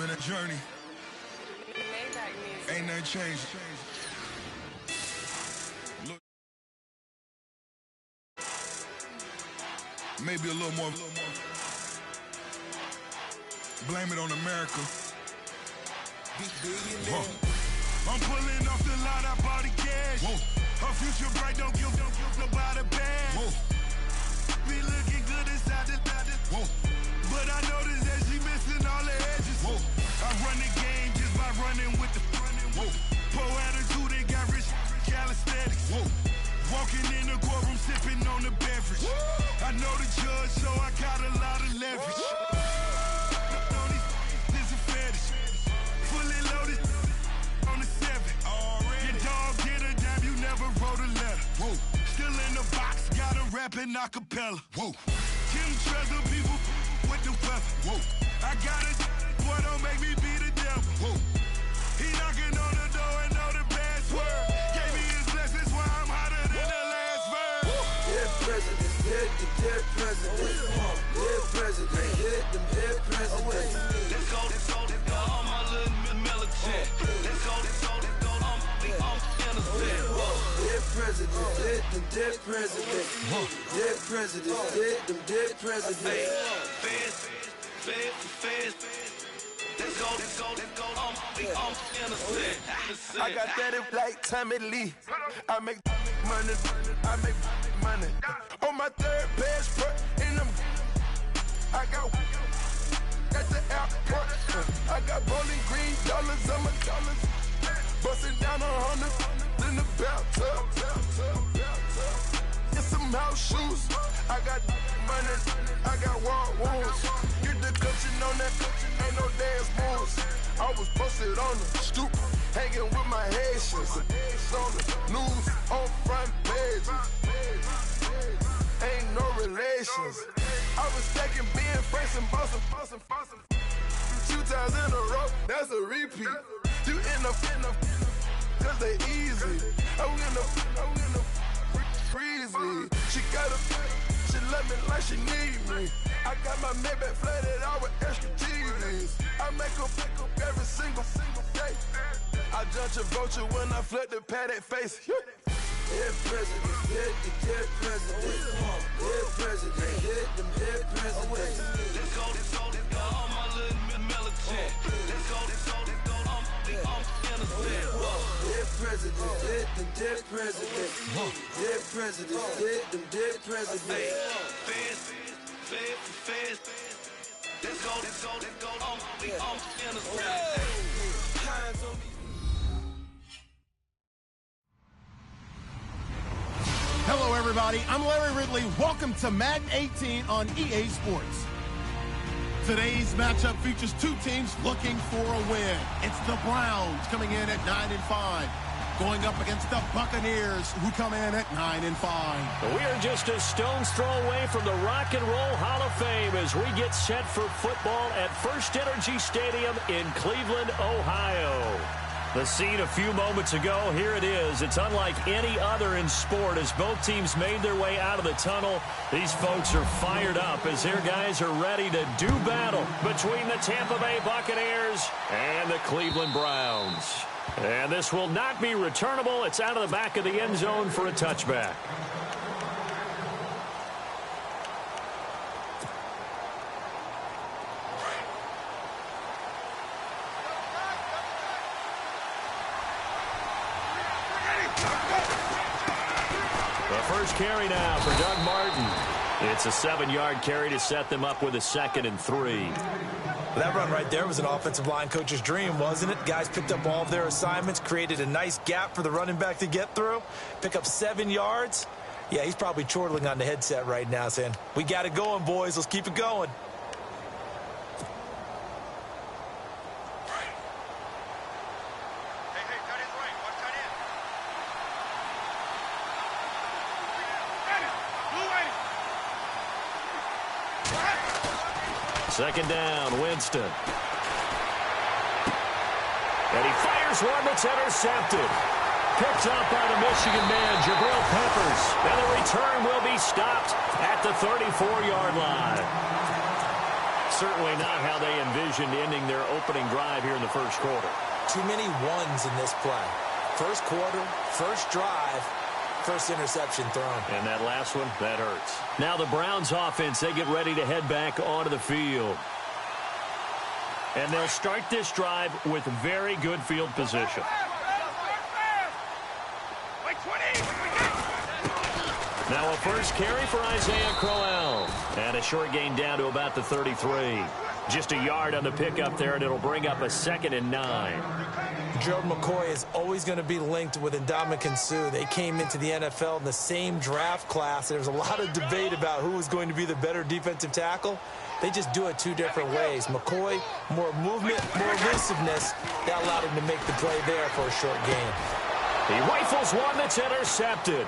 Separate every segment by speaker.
Speaker 1: been a journey. Ain't nothing changed. Look, maybe a little more. Blame it on America. I'm pulling off the line, I bought the cash. Whoa. Her future bright, don't give nobody bad. Whoa. Be looking good inside the whoa. But I noticed that she missing all the edges. Whoa. I run the game just by running with the whoa. Poor attitude, they got rich calisthenics. Whoa. Walking in the courtroom, sipping on the beverage. Whoa. I know the judge, so I got a lot of leverage. Whoa. This is a fetish. Fully loaded on the 7. Your dog get a dime, you never wrote a letter. Whoa. Still in the box, gotta rap in acapella. Whoa. Kim Treasure, people with the weapon. Whoa. I got it, boy, don't make me be the devil. Whoa. He knocking on the door and know the password. Gave me his blessings while I'm hotter than the last verse.
Speaker 2: Dead presidents, dead presidents. Dead presidents, dead presidents.
Speaker 3: Let's go, all my little militant. Let's go, I'm innocent.
Speaker 2: Dead presidents, dead presidents. Dead presidents, dead presidents.
Speaker 3: Feds. Let's go, I'm innocent.
Speaker 2: I got that in like Tommy Lee. I make money. On my third passport, and I got at the airport. I got bowling green dollars on my dollars. Busting down 100 in the bathtub. Get some house shoes. I got money. I got war wounds. Get the coaching on that. Ain't no dance moves. I was posted on the stoop, hanging with my Haitians. On the news, on front pages. Ain't no relations. I was stacking being fresh and bustin'. 2 times in a row, that's a repeat. You end up, cause they easy. I'm in the freezy. She love me like she need me. I got my Maybach flooded out with extra TVs. I make her pick up every single day. I judge a vulture when I flip the paddock face. Dead presidents, dead presidents. Dead presidents, dead presidents.
Speaker 3: Let's go, all my little militant. Let's go, I'm innocent.
Speaker 2: Dead presidents, dead presidents. Dead presidents, dead presidents.
Speaker 3: Feds. Let's go, I'm innocent.
Speaker 4: Hello, everybody. I'm Larry Ridley. Welcome to Madden 18 on EA Sports. Today's matchup features 2 teams looking for a win. It's the Browns coming in at 9-5, going up against the Buccaneers, who come in at 9-5.
Speaker 5: We are just a stone's throw away from the Rock and Roll Hall of Fame as we get set for football at First Energy Stadium in Cleveland, Ohio. The scene a few moments ago, here it is. It's unlike any other in sport as both teams made their way out of the tunnel. These folks are fired up as their guys are ready to do battle between the Tampa Bay Buccaneers and the Cleveland Browns. And this will not be returnable. It's out of the back of the end zone for a touchback. First carry now for Doug Martin. It's a 7-yard carry to set them up with a 2nd and 3.
Speaker 6: That run right there was an offensive line coach's dream, wasn't it? Guys picked up all of their assignments, created a nice gap for the running back to get through, pick up 7 yards. Yeah, he's probably chortling on the headset right now saying, we got it going, boys. Let's keep it going.
Speaker 5: Second down, Winston. And he fires one that's intercepted. Picked up by the Michigan man, Jabril Peppers. And the return will be stopped at the 34-yard line. certainly not how they envisioned ending their opening drive here in the first quarter.
Speaker 6: Too many ones in this play. First quarter, first drive, first interception thrown.
Speaker 5: And that last one, that hurts. Now the Browns offense, they get ready to head back onto the field. And they'll start this drive with very good field position. Now a first carry for Isaiah Crowell. And a short gain down to about the 33. Just a yard on the pickup there, and it'll bring up a 2nd and 9.
Speaker 6: Gerald McCoy is always going to be linked with Ndamukong Suh. They came into the NFL in the same draft class. There was a lot of debate about who was going to be the better defensive tackle. They just do it two different ways. McCoy, more movement, more elusiveness. That allowed him to make the play there for a short gain.
Speaker 5: He rifles one that's intercepted.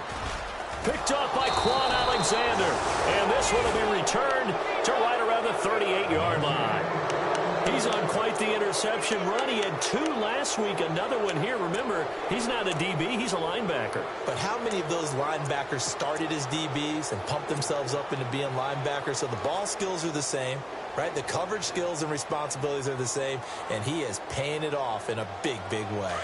Speaker 5: Picked up by Quan Alexander. And this one will be returned to right around the 38-yard line. He's on quite the interception run. He had 2 last week, another one here. Remember, he's not a DB, he's a linebacker.
Speaker 6: But how many of those linebackers started as DBs and pumped themselves up into being linebackers? So the ball skills are the same, right? The coverage skills and responsibilities are the same, and he is paying it off in a big, big way.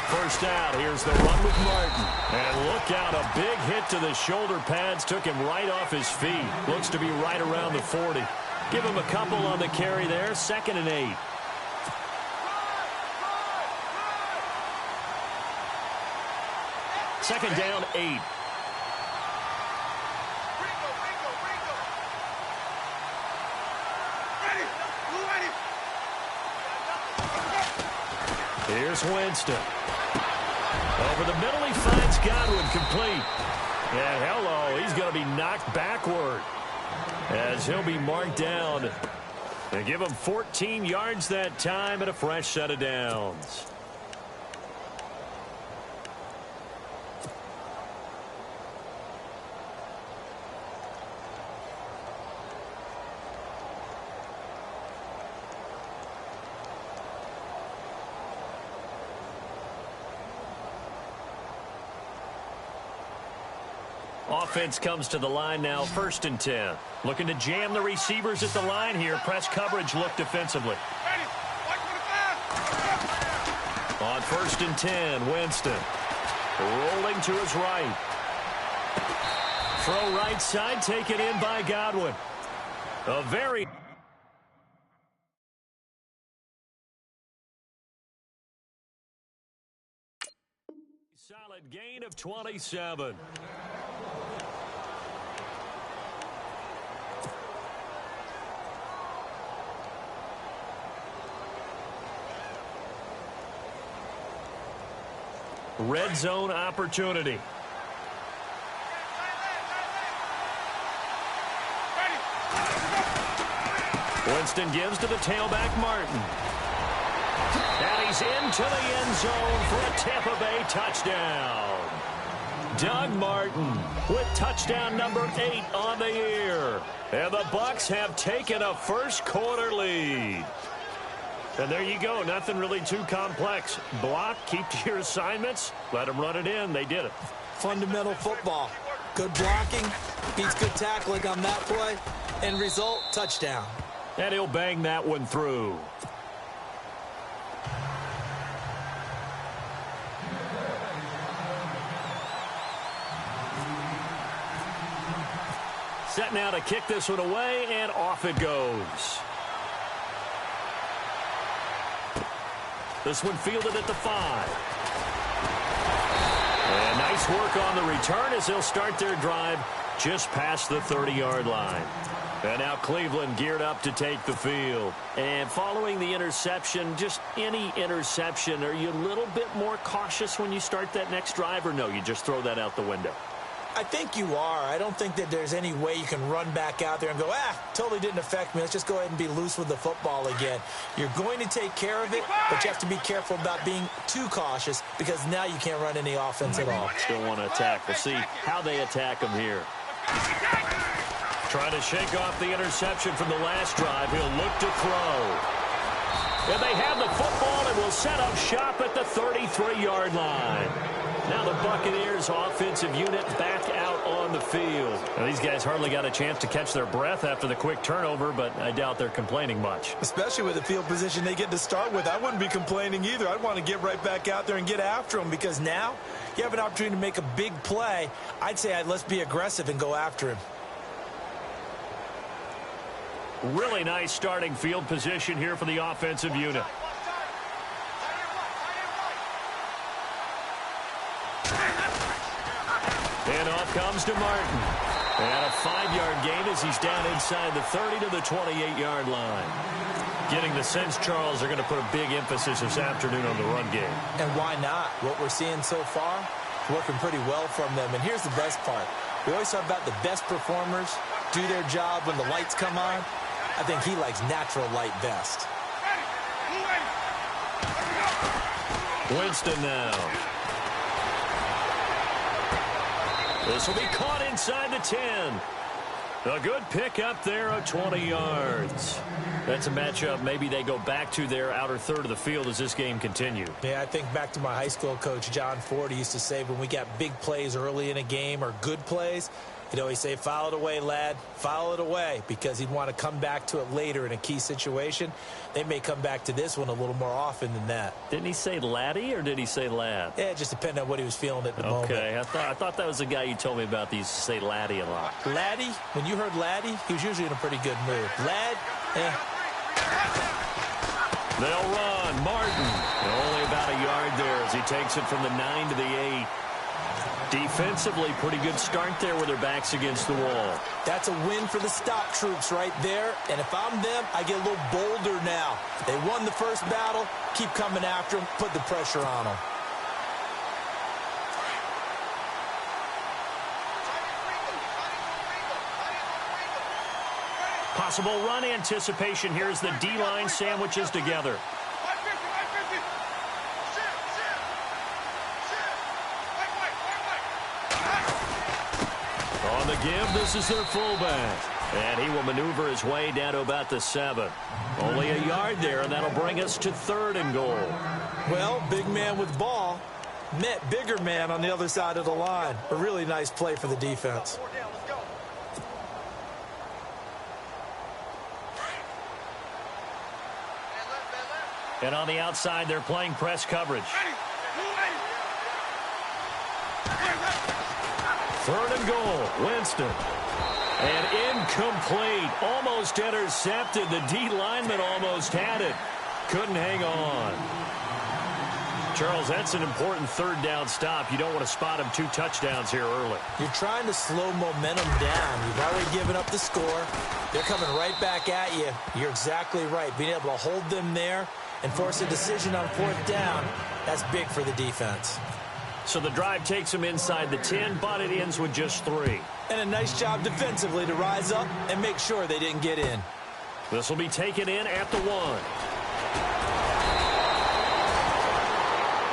Speaker 5: First out, here's the run with Martin. And look out, a big hit to the shoulder pads. Took him right off his feet. Looks to be right around the 40. Give him a couple on the carry there. 2nd and 8. Second down, 8. Here's Winston. Over the middle, he finds Godwin, complete. And hello, he's going to be knocked backward as he'll be marked down. They give him 14 yards that time and a fresh set of downs. Offense comes to the line now, 1st and 10. Looking to jam the receivers at the line here. Press coverage look defensively. On 1st and 10, Winston. Rolling to his right. Throw right side, taken in by Godwin. A very... solid gain of 27. Red zone opportunity. Winston gives to the tailback, Martin. And he's into the end zone for a Tampa Bay touchdown. Doug Martin with touchdown number 8 on the year. And the Bucs have taken a first quarter lead. And there you go. Nothing really too complex. Block, keep to your assignments, let them run it in. They did it.
Speaker 6: Fundamental football. Good blocking beats good tackling on that play. End result, touchdown.
Speaker 5: And he'll bang that one through. Set now to kick this one away, and off it goes. This one fielded at the 5. And nice work on the return as they'll start their drive just past the 30-yard line. And now Cleveland geared up to take the field. And following the interception, just any interception, are you a little bit more cautious when you start that next drive, or no, you just throw that out the window?
Speaker 6: I think you are. I don't think that there's any way you can run back out there and go, totally didn't affect me. Let's just go ahead and be loose with the football again. You're going to take care of it, but you have to be careful about being too cautious because now you can't run any offense at all.
Speaker 5: Still want to attack. We'll see how they attack him here. Trying to shake off the interception from the last drive. He'll look to throw. And they have the football and will set up shop at the 33-yard line. Now the Buccaneers offensive unit back out on the field. Now these guys hardly got a chance to catch their breath after the quick turnover, but I doubt they're complaining much.
Speaker 6: Especially with the field position they get to start with. I wouldn't be complaining either. I'd want to get right back out there and get after them, because now you have an opportunity to make a big play. I'd say let's be aggressive and go after him.
Speaker 5: Really nice starting field position here for the offensive unit. And off comes to Martin. And a 5-yard gain as he's down inside the 30 to the 28-yard line. Getting the sense, Charles, they're going to put a big emphasis this afternoon on the run game.
Speaker 6: And why not? What we're seeing so far, working pretty well from them. And here's the best part. We always talk about the best performers do their job when the lights come on. I think he likes natural light best.
Speaker 5: Winston now. This will be caught inside the 10. A good pickup there of 20 yards. That's a matchup maybe they go back to their outer third of the field as this game continues.
Speaker 6: Yeah, I think back to my high school coach, John Ford. He used to say when we got big plays early in a game or good plays, he'd always say, foul it away, lad, foul it away, because he'd want to come back to it later in a key situation. They may come back to this one a little more often than that.
Speaker 5: Didn't he say laddie or did he say lad?
Speaker 6: Yeah, it just depended on what he was feeling at the moment.
Speaker 5: Okay, I thought that was the guy you told me about that used to say laddie a lot.
Speaker 6: Laddie, when you heard laddie, he was usually in a pretty good mood. Lad,
Speaker 5: They'll run. Martin. Only about a yard there as he takes it from the 9 to the 8. Defensively, pretty good start there with their backs against the wall.
Speaker 6: That's a win for the stop troops right there. And if I'm them, I get a little bolder now. They won the first battle. Keep coming after them. Put the pressure on them.
Speaker 5: Possible run anticipation. Here's the D-line sandwiches together. On the give, this is their fullback. And he will maneuver his way down to about the 7. Only a yard there, and that'll bring us to 3rd and goal.
Speaker 6: Well, big man with ball met bigger man on the other side of the line. A really nice play for the defense.
Speaker 5: And on the outside, they're playing press coverage. 3rd and goal, Winston. And incomplete, almost intercepted. The D lineman almost had it. Couldn't hang on. Charles, that's an important 3rd down stop. You don't want to spot him 2 touchdowns here early.
Speaker 6: You're trying to slow momentum down. You've already given up the score. They're coming right back at you. You're exactly right. Being able to hold them there and force a decision on 4th down, that's big for the defense.
Speaker 5: So the drive takes them inside the 10, but it ends with just 3.
Speaker 6: And a nice job defensively to rise up and make sure they didn't get in.
Speaker 5: This will be taken in at the 1.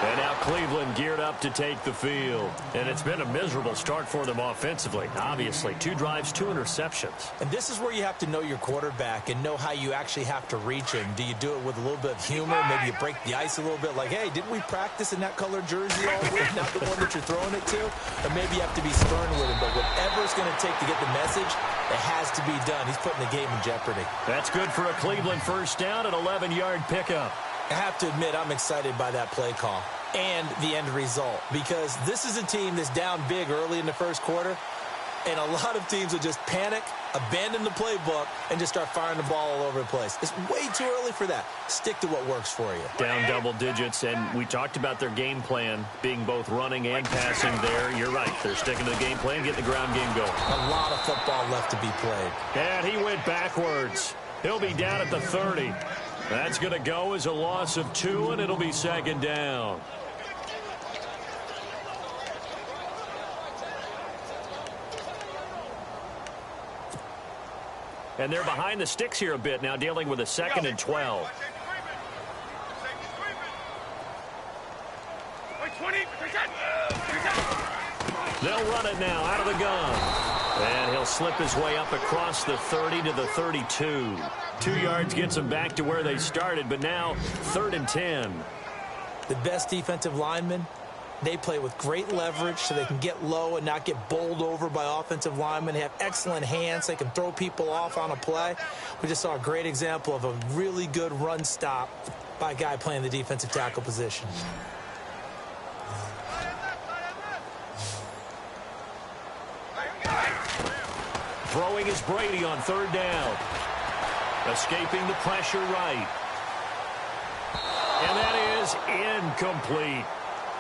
Speaker 5: And now Cleveland geared up to take the field. And it's been a miserable start for them offensively. Obviously, 2 drives, 2 interceptions.
Speaker 6: And this is where you have to know your quarterback and know how you actually have to reach him. Do you do it with a little bit of humor? Maybe you break the ice a little bit like, hey, didn't we practice in that color jersey all week? Not the one that you're throwing it to? Or maybe you have to be stern with him. But whatever it's going to take to get the message, it has to be done. He's putting the game in jeopardy.
Speaker 5: That's good for a Cleveland first down, an 11-yard pickup.
Speaker 6: I have to admit, I'm excited by that play call and the end result, because this is a team that's down big early in the first quarter, and a lot of teams will just panic, abandon the playbook, and just start firing the ball all over the place. It's way too early for that. Stick to what works for you.
Speaker 5: Down double digits, and we talked about their game plan being both running and passing there. You're right. They're sticking to the game plan, getting the ground game going.
Speaker 6: A lot of football left to be played.
Speaker 5: And he went backwards. He'll be down at the 30. That's going to go as a loss of 2, and it'll be 2nd down. And they're behind the sticks here a bit now, dealing with a 2nd and 12. They'll run it now out of the gun. And he'll slip his way up across the 30 to the 32. 2 yards gets them back to where they started, but now 3rd and 10.
Speaker 6: The best defensive linemen, they play with great leverage so they can get low and not get bowled over by offensive linemen. They have excellent hands. They can throw people off on a play. We just saw a great example of a really good run stop by a guy playing the defensive tackle position.
Speaker 5: Throwing is Brady on third down. Escaping the pressure right. And that is incomplete.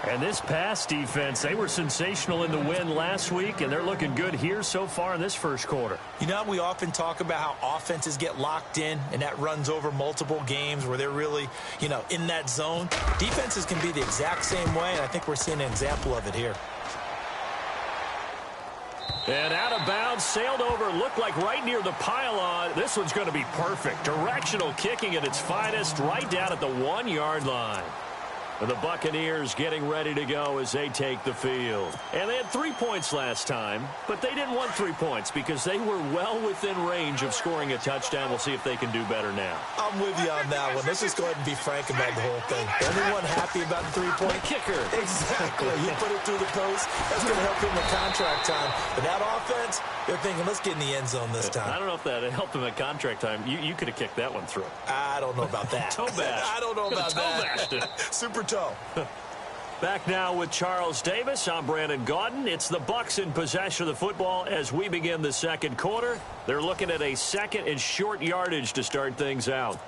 Speaker 5: And this pass defense, they were sensational in the win last week, and they're looking good here so far in this first quarter.
Speaker 6: You know, we often talk about how offenses get locked in, and that runs over multiple games where they're really, in that zone. Defenses can be the exact same way, and I think we're seeing an example of it here.
Speaker 5: And out of bounds, sailed over, looked like right near the pylon. This one's going to be perfect. Directional kicking at its finest, right down at the 1-yard line. The Buccaneers getting ready to go as they take the field. And they had 3 points last time, but they didn't want 3 points because they were well within range of scoring a touchdown. We'll see if they can do better now.
Speaker 6: I'm with you on that one. Let's just go ahead and be frank about the whole thing. Anyone happy about the three-point
Speaker 5: kicker?
Speaker 6: Exactly. You put it through the post. That's going to help him in contract time. But that offense, they're thinking, let's get in the end zone this time.
Speaker 5: I don't know if that helped him at contract time. You could have kicked that one through.
Speaker 6: I don't know about that.
Speaker 5: Toe bash.
Speaker 6: I don't know about that.
Speaker 5: Toe bashed it.
Speaker 6: Super toe.
Speaker 5: Back now with Charles Davis. I'm Brandon Gaudin. It's the Bucs in possession of the football as we begin the second quarter. They're looking at a second and short yardage to start things out.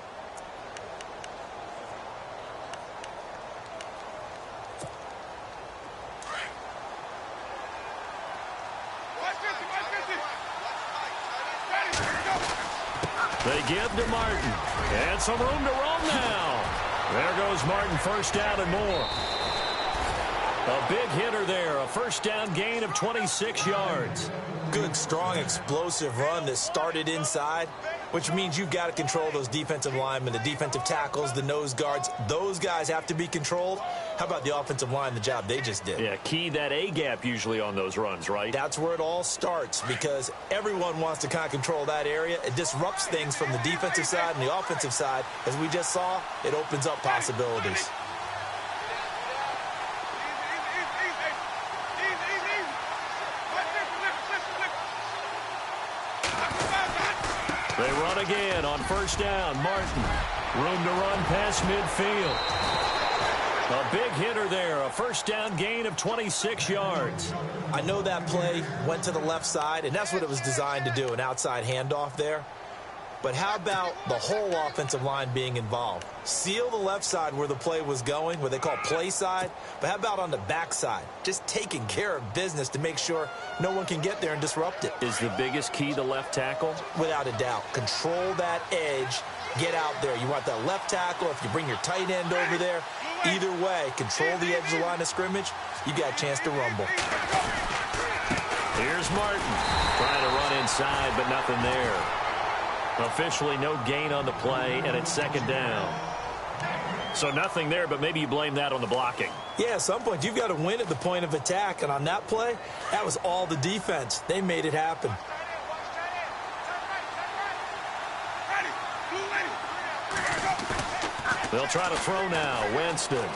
Speaker 5: They give to Martin. And some room to roam now. There goes Martin, first down and more. A big hitter there, a first down gain of 26 yards.
Speaker 6: Good, strong, explosive run that started inside, which means you've got to control those defensive linemen, the defensive tackles, the nose guards. Those guys have to be controlled. How about the offensive line, the job they just did?
Speaker 5: Yeah, key that A-gap usually on those runs, right?
Speaker 6: That's where it all starts because everyone wants to kind of control that area. It disrupts things from the defensive side and the offensive side. As we just saw, it opens up possibilities.
Speaker 5: They run again on first down. Martin, room to run past midfield. A big hitter there, a first down gain of 26 yards.
Speaker 6: I know that play went to the left side, and that's what it was designed to do, an outside handoff there. But how about the whole offensive line being involved? Seal the left side where the play was going, what they call play side. But how about on the back side? Just taking care of business to make sure no one can get there and disrupt it.
Speaker 5: Is the biggest key the left tackle?
Speaker 6: Without a doubt. Control that edge. Get out there. You want that left tackle. If you bring your tight end over there, either way, control the edge of the line of scrimmage. You got a chance to rumble.
Speaker 5: Here's Martin. Trying to run inside, but nothing there. Officially no gain on the play, and it's second down. So nothing there, but maybe you blame that on the blocking.
Speaker 6: Yeah, at some point, you've got to win at the point of attack. And on that play, that was all the defense. They made it happen.
Speaker 5: They'll try to throw now. Winston.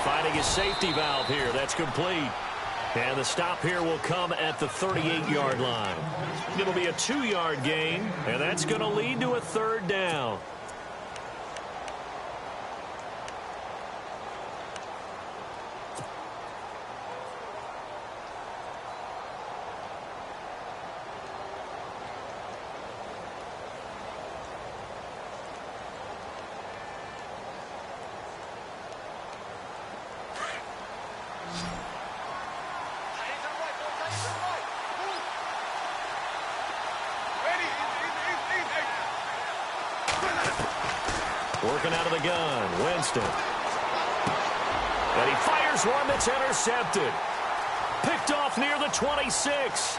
Speaker 5: Finding his safety valve here. That's complete. And the stop here will come at the 38-yard line. It'll be a 2-yard gain, and that's going to lead to a third down. Working out of the gun, Winston. And he fires one that's intercepted. Picked off near the 26.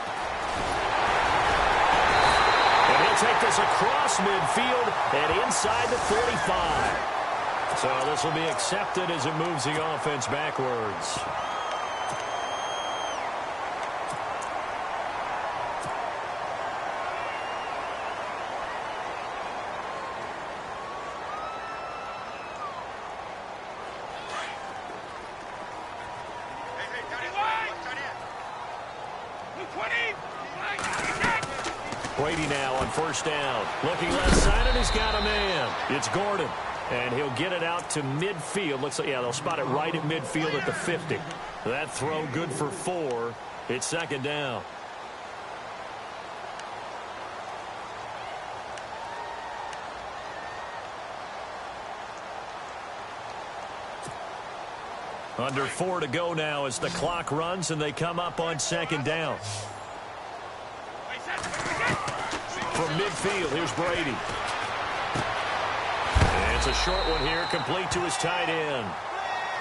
Speaker 5: And he'll take this across midfield and inside the 45. So this will be accepted as it moves the offense backwards. Brady now on first down. Looking left side, and he's got a man. It's Gordon. And he'll get it out to midfield. Looks like, yeah, they'll spot it right at midfield at the 50. That throw good for 4. It's second down. Under 4 to go now as the clock runs and they come up on second down. From midfield, here's Brady. And it's a short one here, complete to his tight end.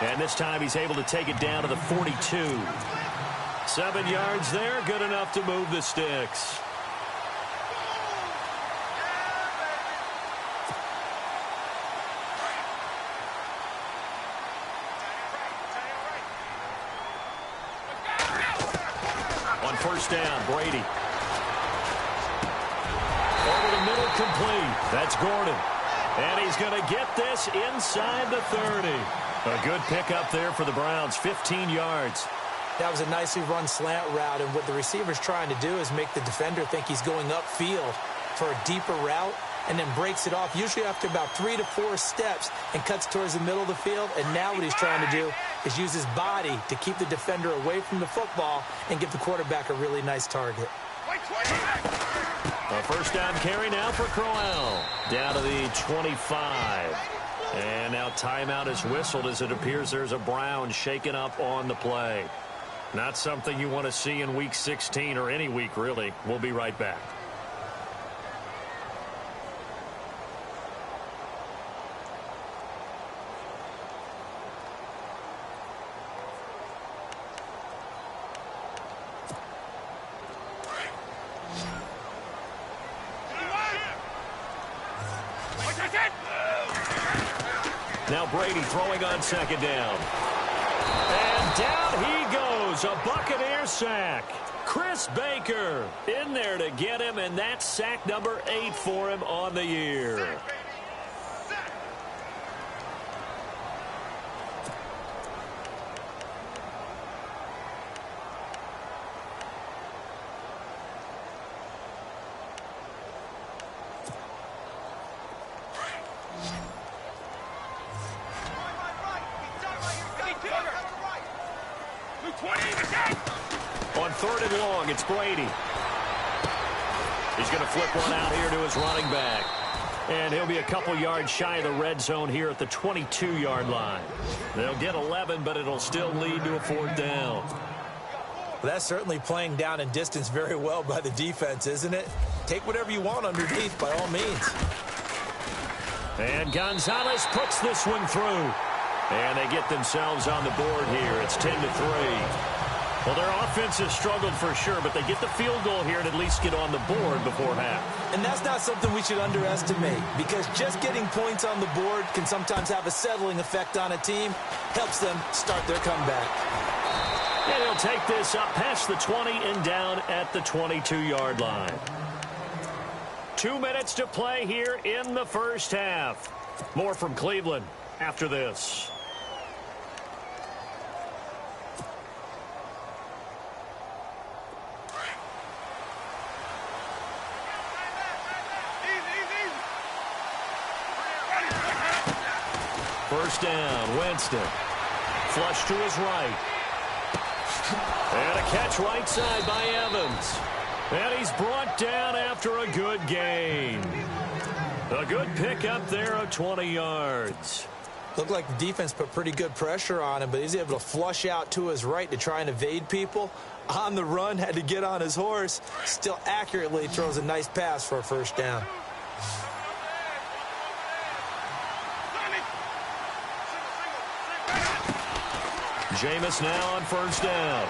Speaker 5: And this time he's able to take it down to the 42. 7 yards there, good enough to move the sticks. On first down, Brady. Over the middle, complete. That's Gordon. And he's going to get this inside the 30. A good pickup there for the Browns, 15 yards.
Speaker 6: That was a nicely run slant route, and what the receiver's trying to do is make the defender think he's going upfield for a deeper route and then breaks it off, usually after about 3 to 4 steps, and cuts towards the middle of the field. And now what he's trying to do is use his body to keep the defender away from the football and give the quarterback a really nice target.
Speaker 5: A first down carry now for Crowell. Down to the 25. And now timeout is whistled as it appears there's a Brown shaken up on the play. Not something you want to see in Week 16 or any week, really. We'll be right back. Now Brady throwing on second down. And down he goes. A Buccaneer sack. Chris Baker in there to get him, and that's sack number 8 for him on the year. On third and long, it's Brady. He's going to flip one out here to his running back. And he'll be a couple yards shy of the red zone here at the 22-yard line. They'll get 11, but it'll still lead to a 4th down.
Speaker 6: Well, that's certainly playing down in distance very well by the defense, isn't it? Take whatever you want underneath, by all means.
Speaker 5: And Gonzalez puts this one through. And they get themselves on the board here. It's 10-3. Well, their offense has struggled for sure, but they get the field goal here and at least get on the board before half.
Speaker 6: And that's not something we should underestimate, because just getting points on the board can sometimes have a settling effect on a team. Helps them start their comeback.
Speaker 5: And he'll take this up past the 20 and down at the 22-yard line. 2 minutes to play here in the first half. More from Cleveland after this. First down, Winston. Flush to his right. And a catch right side by Evans. And he's brought down after a good gain. A good pickup there of 20 yards.
Speaker 6: Looked like the defense put pretty good pressure on him, but he's able to flush out to his right to try and evade people. On the run, had to get on his horse. Still accurately throws a nice pass for a first down.
Speaker 5: Jameis now on first down.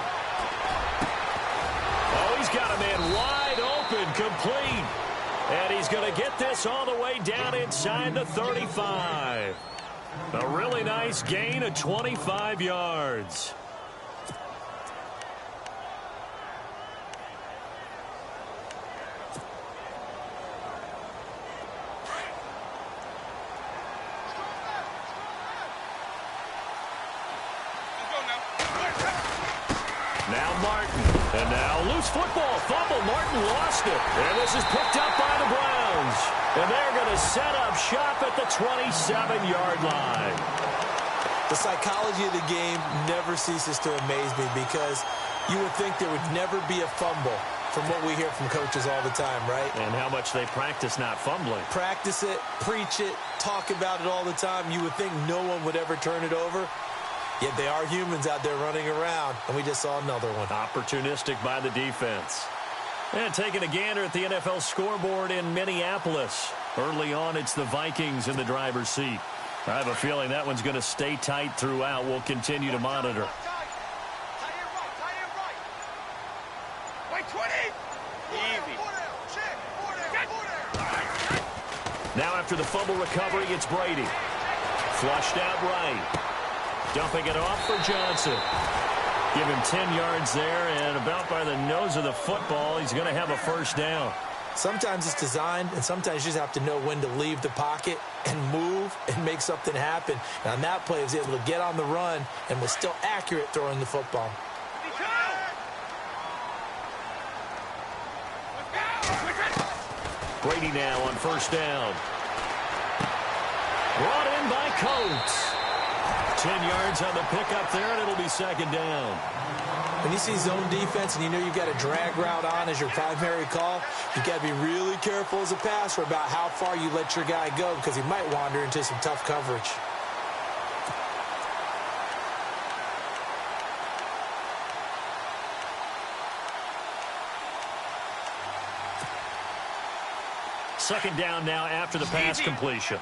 Speaker 5: Oh, he's got a man wide open, complete. And he's going to get this all the way down inside the 35. A really nice gain of 25 yards. Now Martin. And now loose football fumble. Martin lost it. And this is picked up by the Browns. And they're going to set up shop at the 27-yard line.
Speaker 6: The psychology of the game never ceases to amaze me because you would think there would never be a fumble from what we hear from coaches all the time, right?
Speaker 5: And how much they practice not fumbling.
Speaker 6: Practice it, preach it, talk about it all the time. You would think no one would ever turn it over. Yet they are humans out there running around, and we just saw another one.
Speaker 5: Opportunistic by the defense. And taking a gander at the NFL scoreboard in Minneapolis. Early on, it's the Vikings in the driver's seat. I have a feeling that one's going to stay tight throughout. We'll continue to monitor. Now after the fumble recovery, it's Brady. Flushed out right. Dumping it off for Johnson. Give him 10 yards there, and about by the nose of the football, he's going to have a first down.
Speaker 6: Sometimes it's designed, and sometimes you just have to know when to leave the pocket and move and make something happen. And on that play, he was able to get on the run and was still accurate throwing the football.
Speaker 5: Brady now on first down. Brought in by Coates. 10 yards on the pickup there, and it'll be second down.
Speaker 6: When you see zone defense and you know you've got a drag route on as your primary call, you've got to be really careful as a passer about how far you let your guy go because he might wander into some tough coverage.
Speaker 5: Second down now after the pass completion.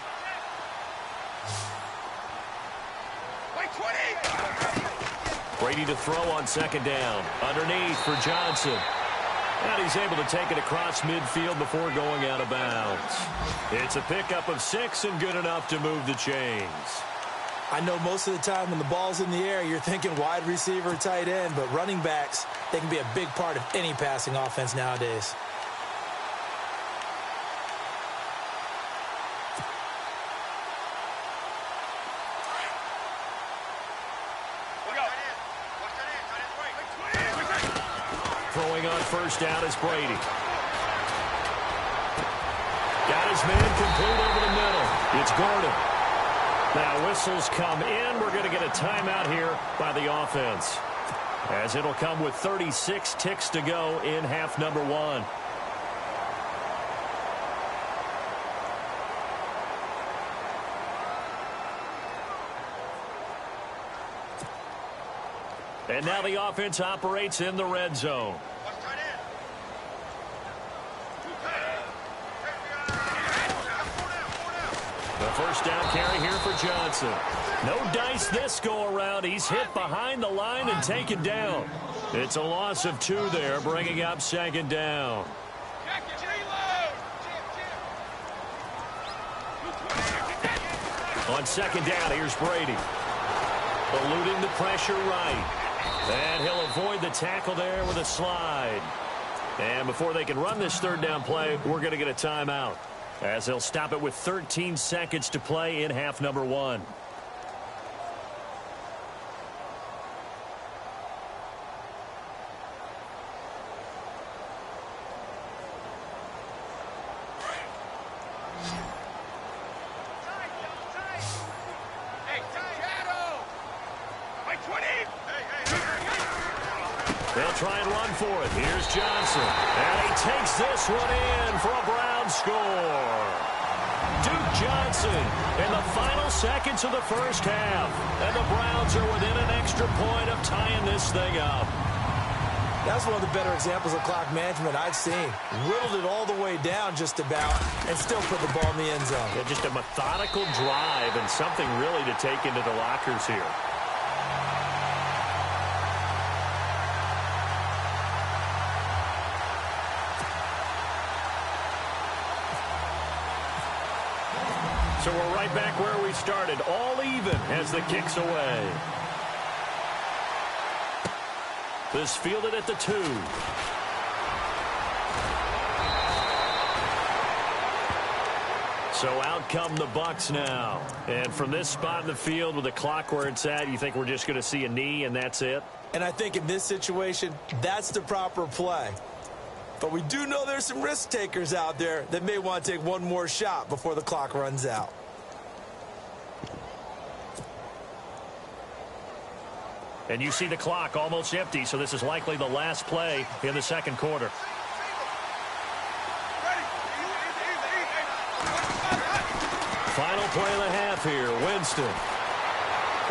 Speaker 5: Brady to throw on second down. Underneath for Johnson. And he's able to take it across midfield before going out of bounds. It's a pickup of 6 and good enough to move the chains.
Speaker 6: I know most of the time when the ball's in the air, you're thinking wide receiver, tight end, but running backs, they can be a big part of any passing offense nowadays.
Speaker 5: Throwing on first down is Brady. Got his man complete over the middle. It's Gordon. Now whistles come in. We're going to get a timeout here by the offense, as it'll come with 36 ticks to go in half number 1. And now the offense operates in the red zone. The first down carry here for Johnson. No dice this go-around. He's hit behind the line and taken down. It's a loss of 2 there, bringing up second down. On second down, here's Brady. Eluding the pressure right. And he'll avoid the tackle there with a slide. And before they can run this third down play, we're going to get a timeout, as they'll stop it with 13 seconds to play in half number 1. They'll try and run for it. Here's Johnson. And he takes this one in for a Brown score. Duke Johnson in the final seconds of the first half. And the Browns are within an extra point of tying this thing up.
Speaker 6: That's one of the better examples of clock management I've seen. Whittled it all the way down just about and still put the ball in the end zone.
Speaker 5: Yeah, just a methodical drive and something really to take into the lockers here. So we're right back where we started, all even as the kick's away. This fielded at the 2. So out come the Bucs now. And from this spot in the field with the clock where it's at, you think we're just going to see a knee and that's it?
Speaker 6: And I think in this situation, that's the proper play. But we do know there's some risk takers out there that may want to take one more shot before the clock runs out.
Speaker 5: And you see the clock almost empty, so this is likely the last play in the second quarter. Final play of the half here. Winston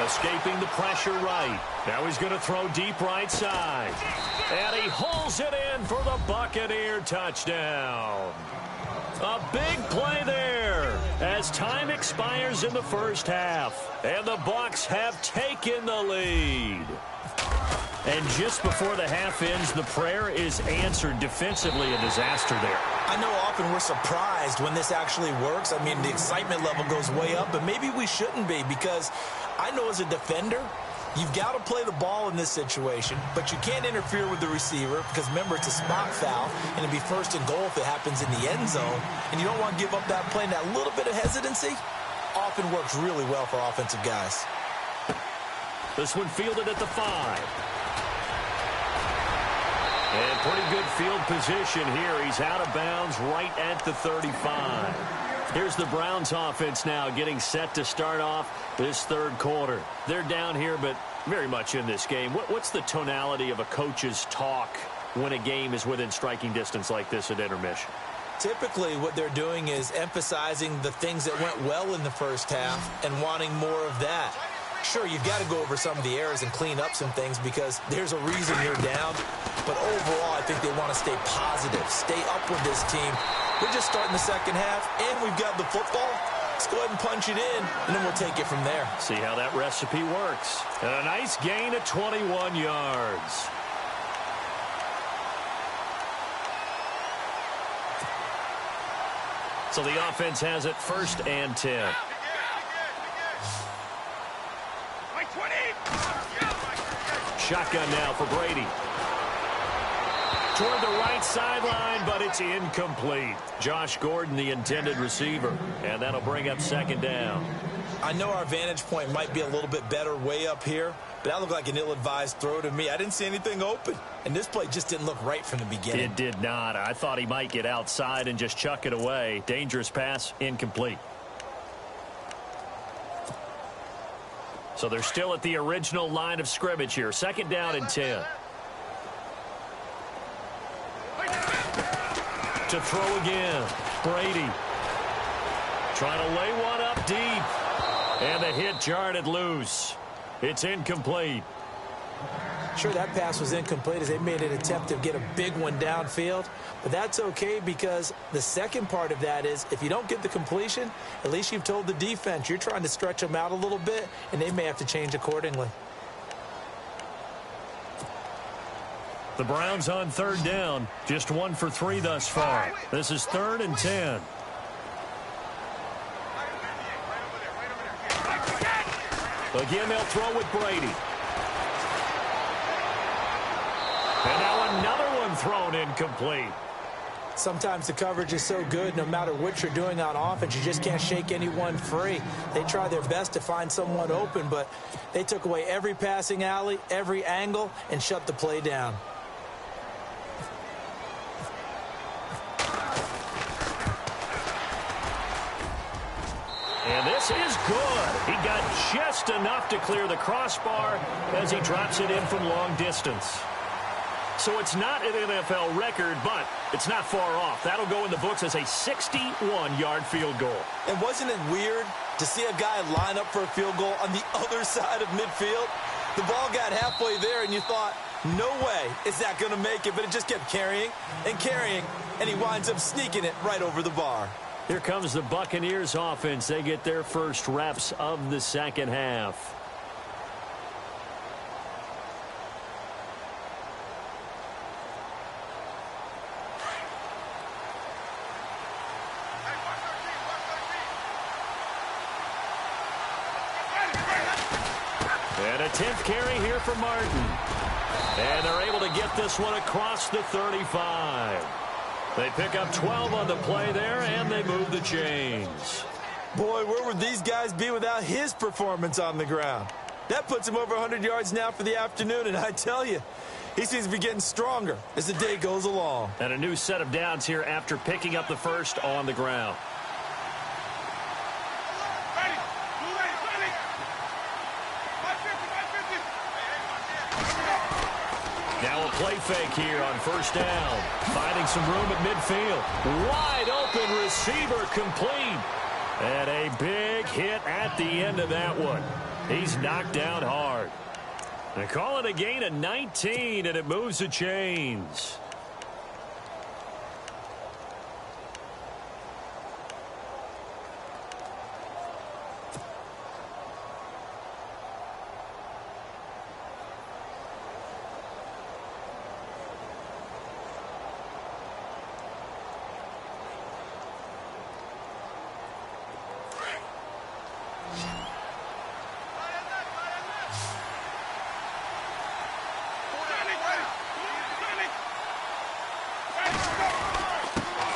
Speaker 5: escaping the pressure right. Now he's going to throw deep right side. And he hauls it in for the Buccaneer touchdown. A big play there as time expires in the first half. And the Bucs have taken the lead. And just before the half ends, the prayer is answered. Defensively, a disaster there.
Speaker 6: I know often we're surprised when this actually works. I mean, the excitement level goes way up, but maybe we shouldn't be, because I know as a defender, you've got to play the ball in this situation, but you can't interfere with the receiver because, remember, it's a spot foul, and it'd be first and goal if it happens in the end zone, and you don't want to give up that play. And that little bit of hesitancy often works really well for offensive guys.
Speaker 5: This one fielded at the 5. And pretty good field position here. He's out of bounds right at the 35. Here's the Browns offense now getting set to start off this third quarter. They're down here, but very much in this game. What's the tonality of a coach's talk when a game is within striking distance like this at intermission?
Speaker 6: Typically, what they're doing is emphasizing the things that went well in the first half and wanting more of that. Sure, you've got to go over some of the errors and clean up some things because there's a reason you're down. But overall, I think they want to stay positive, stay up with this team. We're just starting the second half, and we've got the football. Let's go ahead and punch it in, and then we'll take it from there.
Speaker 5: See how that recipe works. And a nice gain of 21 yards. So the offense has it 1st and 10. Shotgun now for Brady. Toward the right sideline, but it's incomplete. Josh Gordon, the intended receiver, and that'll bring up 2nd down.
Speaker 6: I know our vantage point might be a little bit better way up here, but that looked like an ill-advised throw to me. I didn't see anything open, and this play just didn't look right from the beginning.
Speaker 5: It did not. I thought he might get outside and just chuck it away. Dangerous pass, incomplete. So they're still at the original line of scrimmage here. 2nd down and 10. To throw again. Brady trying to lay one up deep. And the hit jarred it loose. It's incomplete.
Speaker 6: Sure, that pass was incomplete as they made an attempt to get a big one downfield. But that's okay because the second part of that is if you don't get the completion, at least you've told the defense you're trying to stretch them out a little bit, and they may have to change accordingly.
Speaker 5: The Browns on 3rd down. Just 1 for 3 thus far. This is 3rd and 10. Again, they'll throw with Brady. And now another one thrown incomplete.
Speaker 6: Sometimes the coverage is so good, no matter what you're doing on offense, you just can't shake anyone free. They try their best to find someone open, but they took away every passing alley, every angle, and shut the play down.
Speaker 5: And this is good. He got just enough to clear the crossbar as he drops it in from long distance. So it's not an NFL record, but it's not far off. That'll go in the books as a 61-yard field goal.
Speaker 6: And wasn't it weird to see a guy line up for a field goal on the other side of midfield? The ball got halfway there, and you thought, no way is that going to make it, but it just kept carrying, and he winds up sneaking it right over the bar.
Speaker 5: Here comes the Buccaneers offense. They get their first reps of the second half. And a 10th carry here for Martin. And they're able to get this one across the 35. They pick up 12 on the play there, and they move the chains.
Speaker 6: Boy, where would these guys be without his performance on the ground? That puts him over 100 yards now for the afternoon, and I tell you, he seems to be getting stronger as the day goes along.
Speaker 5: And a new set of downs here after picking up the first on the ground. Now a play fake here on first down. Finding some room at midfield. Wide open receiver complete. And a big hit at the end of that one. He's knocked down hard. They call it a gain of 19, and it moves the chains.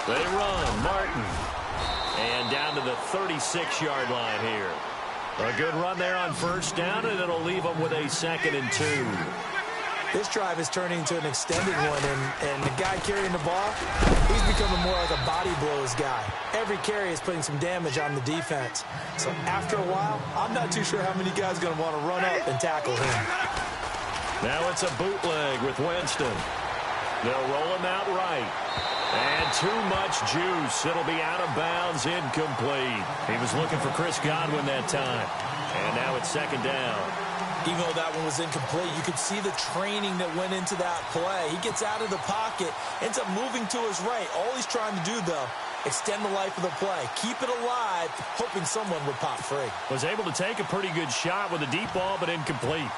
Speaker 5: They run. Martin. And down to the 36-yard line here. A good run there on first down, and it'll leave them with a 2nd and 2.
Speaker 6: This drive is turning into an extended one, and the guy carrying the ball, he's becoming more like a body blows guy. Every carry is putting some damage on the defense. So after a while, I'm not too sure how many guys are going to want to run up and tackle him.
Speaker 5: Now it's a bootleg with Winston. They'll roll him out right. And too much juice. It'll be out of bounds, incomplete. He was looking for Chris Godwin that time. And now it's 2nd down.
Speaker 6: Even though that one was incomplete, you could see the training that went into that play. He gets out of the pocket, ends up moving to his right. All he's trying to do, though, extend the life of the play. Keep it alive, hoping someone would pop free.
Speaker 5: Was able to take a pretty good shot with a deep ball, but incomplete.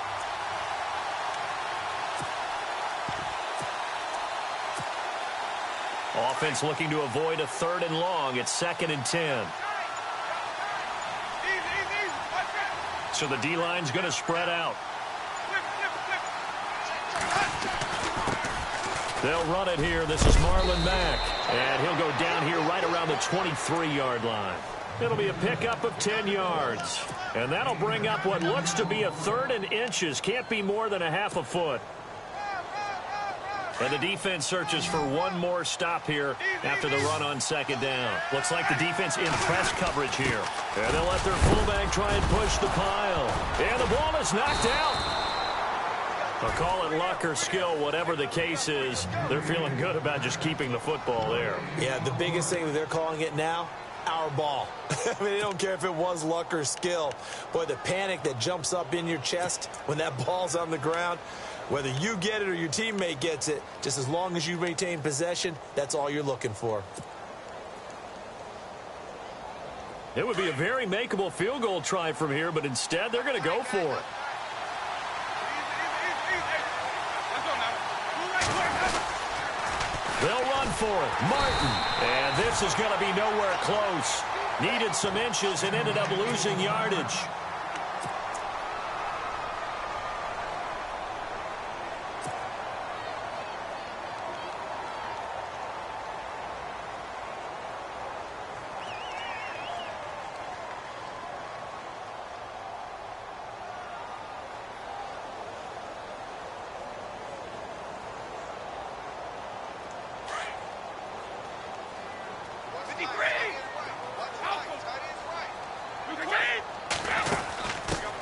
Speaker 5: Offense looking to avoid a 3rd and long. It's 2nd and 10. So the D-line's going to spread out. They'll run it here. This is Marlon Mack. And he'll go down here right around the 23-yard line. It'll be a pickup of 10 yards. And that'll bring up what looks to be a 3rd and inches. Can't be more than a half a foot. And the defense searches for one more stop here after the run on 2nd down. Looks like the defense in press coverage here. And they'll let their fullback try and push the pile. And the ball is knocked out. They'll call it luck or skill, whatever the case is. They're feeling good about just keeping the football there.
Speaker 6: Yeah, the biggest thing that they're calling it now, our ball. I mean, they don't care if it was luck or skill. Boy, the panic that jumps up in your chest when that ball's on the ground, whether you get it or your teammate gets it, just as long as you maintain possession, that's all you're looking for.
Speaker 5: It would be a very makeable field goal try from here, but instead they're going to go for it. They'll run for it. Martin. And this is going to be nowhere close. Needed some inches and ended up losing yardage.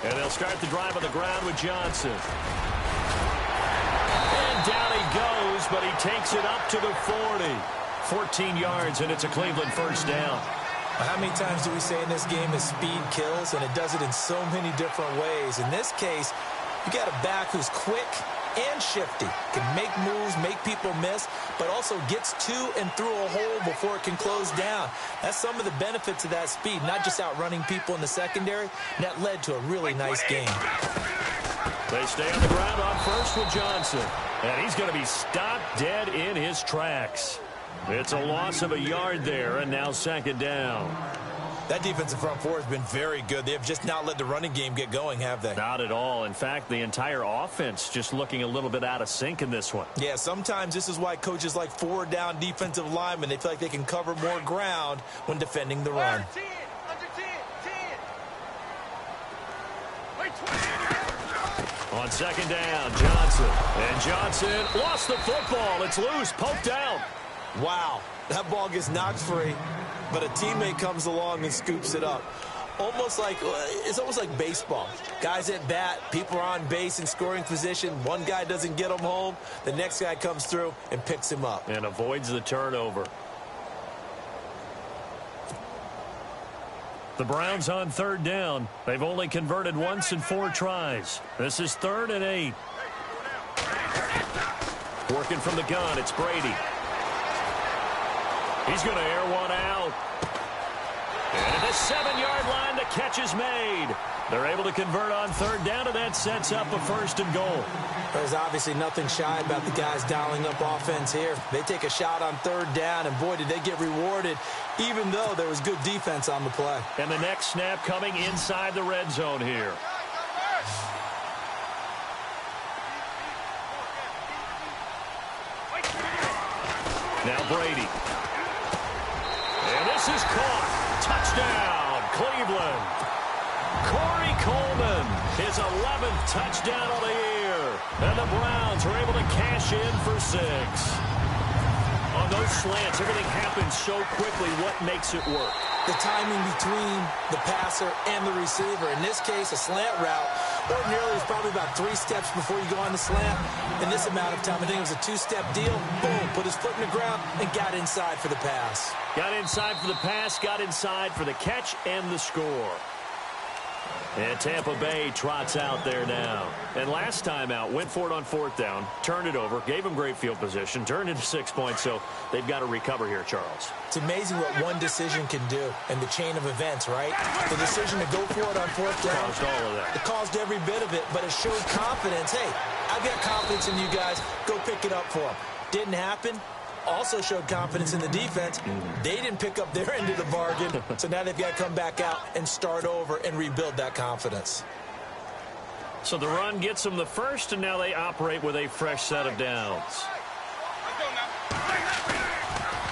Speaker 5: And they'll start the drive on the ground with Johnson. And down he goes, but he takes it up to the 40. 14 yards, and it's a Cleveland first down.
Speaker 6: How many times do we say in this game that speed kills, and it does it in so many different ways? In this case, you got a back who's quick and shifty, can make moves, make people miss, but also gets to and through a hole before it can close down. That's some of the benefits of that speed, not just outrunning people in the secondary. And that led to a really nice game.
Speaker 5: They stay on the ground on first with Johnson, and he's going to be stopped dead in his tracks. It's a loss of a yard there, and now 2nd down.
Speaker 6: That defensive front four has been very good. They have just not let the running game get going, have they?
Speaker 5: Not at all. In fact, the entire offense just looking a little bit out of sync in this one.
Speaker 6: Yeah, sometimes this is why coaches like forward-down defensive linemen, they feel like they can cover more ground when defending the run.
Speaker 5: On second down, Johnson. And Johnson lost the football. It's loose, poked out.
Speaker 6: Wow, that ball gets knocked free, but a teammate comes along and scoops it up. It's almost like baseball. Guys at bat, people are on base in scoring position. One guy doesn't get him home. The next guy comes through and picks him up.
Speaker 5: And avoids the turnover. The Browns on third down. They've only converted once in 4 tries. This is 3rd and 8. Working from the gun, it's Brady. He's going to air one out. And at the 7-yard line, the catch is made. They're able to convert on third down, and that sets up a 1st and goal.
Speaker 6: There's obviously nothing shy about the guys dialing up offense here. They take a shot on third down, and boy, did they get rewarded, even though there was good defense on the play.
Speaker 5: And the next snap coming inside the red zone here. Now Brady. And this is caught. Touchdown, Cleveland. Corey Coleman, his 11th touchdown of the year. And the Browns are able to cash in for 6. On those slants, everything happens so quickly. What makes it work?
Speaker 6: The timing between the passer and the receiver. In this case, a slant route. Ordinarily, it's probably about 3 steps before you go on the slant. In this amount of time, I think it was a 2-step deal. Boom, put his foot in the ground and got inside for the pass.
Speaker 5: Got inside for the pass, got inside for the catch and the score. And Tampa Bay trots out there now. And last time out, went for it on 4th down, turned it over, gave them great field position, turned into 6 points, so they've got to recover here, Charles.
Speaker 6: It's amazing what one decision can do in the chain of events, right? The decision to go for it on 4th down.
Speaker 5: Caused all of that.
Speaker 6: It caused every bit of it, but it showed confidence. Hey, I've got confidence in you guys. Go pick it up for them. Didn't happen. Also showed confidence in the defense. They didn't pick up their end of the bargain, so now they've got to come back out and start over and rebuild that confidence.
Speaker 5: So the run gets them the first, and now they operate with a fresh set of downs.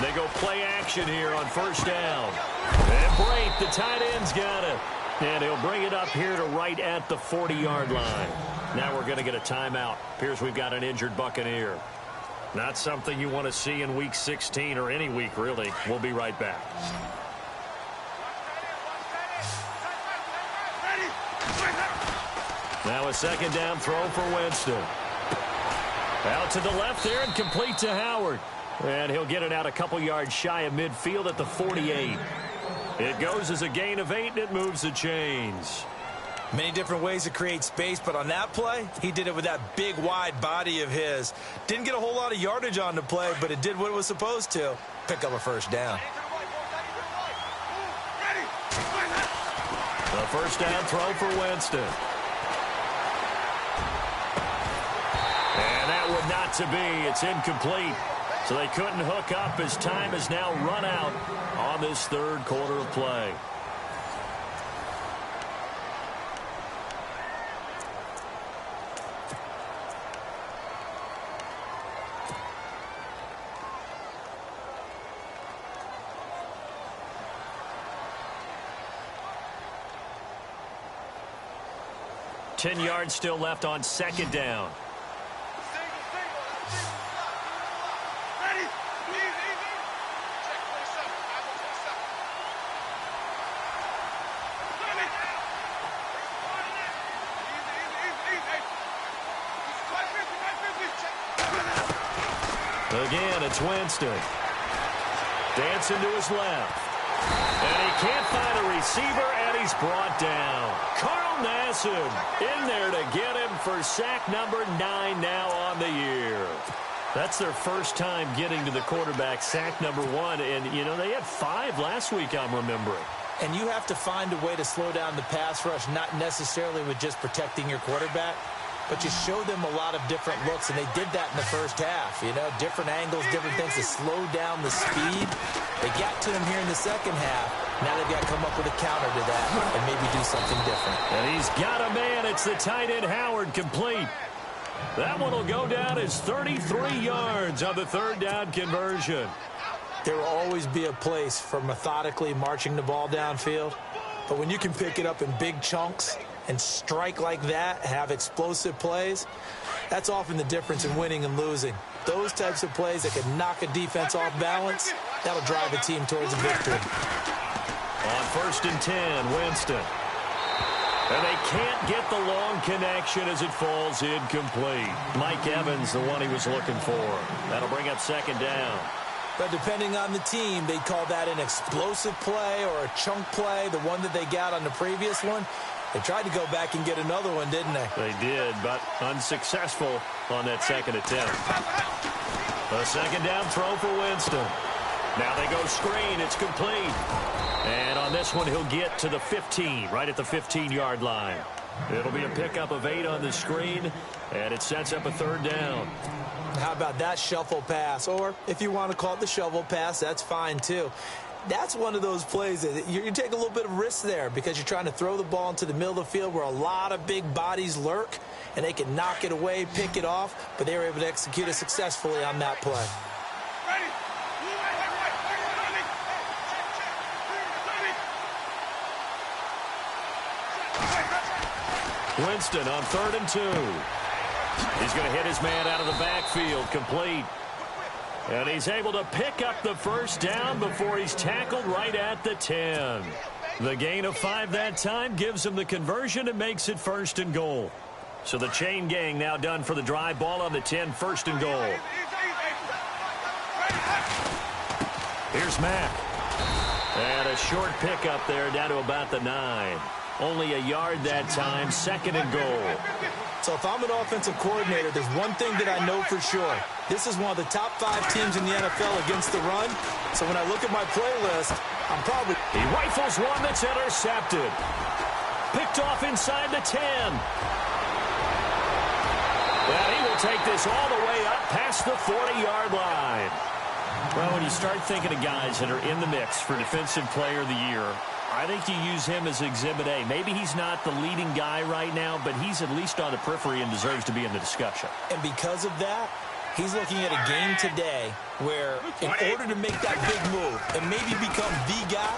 Speaker 5: They go play action here on 1st down. And Brate, the tight end's got it. And he'll bring it up here to right at the 40-yard line. Now we're going to get a timeout. Appears we've got an injured Buccaneer. Not something you want to see in Week 16 or any week, really. We'll be right back. Now a 2nd down throw for Winston. Out to the left there and complete to Howard. And he'll get it out a couple yards shy of midfield at the 48. It goes as a gain of 8, and it moves the chains.
Speaker 6: Many different ways to create space, but on that play, he did it with that big, wide body of his. Didn't get a whole lot of yardage on the play, but it did what it was supposed to. Pick up a 1st down.
Speaker 5: The 1st down throw for Winston. And that would not to be. It's incomplete. So they couldn't hook up as time has now run out on this 3rd quarter of play. Ten yards still left on 2nd down. Again, it's Winston. Dancing to his left. And he can't find a receiver, and he's brought down. Carl Nassib in there to get him for sack number 9 now on the year. That's their first time getting to the quarterback, sack number 1. And, you know, they had 5 last week, I'm remembering.
Speaker 6: And you have to find a way to slow down the pass rush, not necessarily with just protecting your quarterback. but you show them a lot of different looks, and they did that in the first half. You know, different angles, different things to slow down the speed. They got to him here in the second half. Now they've got to come up with a counter to that and maybe do something different.
Speaker 5: And he's got a man. It's the tight end, Howard, complete. That one will go down as 33 yards on the third down conversion.
Speaker 6: There will always be a place for methodically marching the ball downfield. But when you can pick it up in big chunks and strike like that, have explosive plays, that's often the difference in winning and losing. Those types of plays that can knock a defense off balance, that'll drive a team towards a victory.
Speaker 5: On 1st and 10, Winston. And they can't get the long connection as it falls incomplete. Mike Evans, the one he was looking for. That'll bring up 2nd down.
Speaker 6: But depending on the team, they'd call that an explosive play or a chunk play, the one that they got on the previous one. They tried to go back and get another one, didn't they?
Speaker 5: They did, but unsuccessful on that second attempt. A 2nd down throw for Winston. Now they go screen. It's complete. And on this one, he'll get to the 15, right at the 15-yard line. It'll be a pickup of 8 on the screen, and it sets up a 3rd down.
Speaker 6: How about that shuffle pass? Or if you want to call it the shovel pass, that's fine too. That's one of those plays that you take a little bit of risk there because you're trying to throw the ball into the middle of the field where a lot of big bodies lurk, and they can knock it away, pick it off, but they were able to execute it successfully on that play.
Speaker 5: Winston on 3rd and 2. He's going to hit his man out of the backfield, complete. And he's able to pick up the 1st down before he's tackled right at the 10. The gain of 5 that time gives him the conversion and makes it 1st and goal. So the chain gang now done for the drive. Ball on the 10, 1st and goal. Here's Mack. And a short pickup there down to about the 9. Only a yard that time, 2nd and goal.
Speaker 6: So if I'm an offensive coordinator, there's one thing that I know for sure. This is one of the top 5 teams in the NFL against the run. So when I look at my playlist, I'm probably...
Speaker 5: He rifles one that's intercepted. Picked off inside the 10. Well, he will take this all the way up past the 40-yard line. Well, when you start thinking of guys that are in the mix for Defensive Player of the Year, I think you use him as Exhibit A. Maybe he's not the leading guy right now, but he's at least on the periphery and deserves to be in the discussion.
Speaker 6: And because of that, he's looking at a game today where in order to make that big move and maybe become the guy,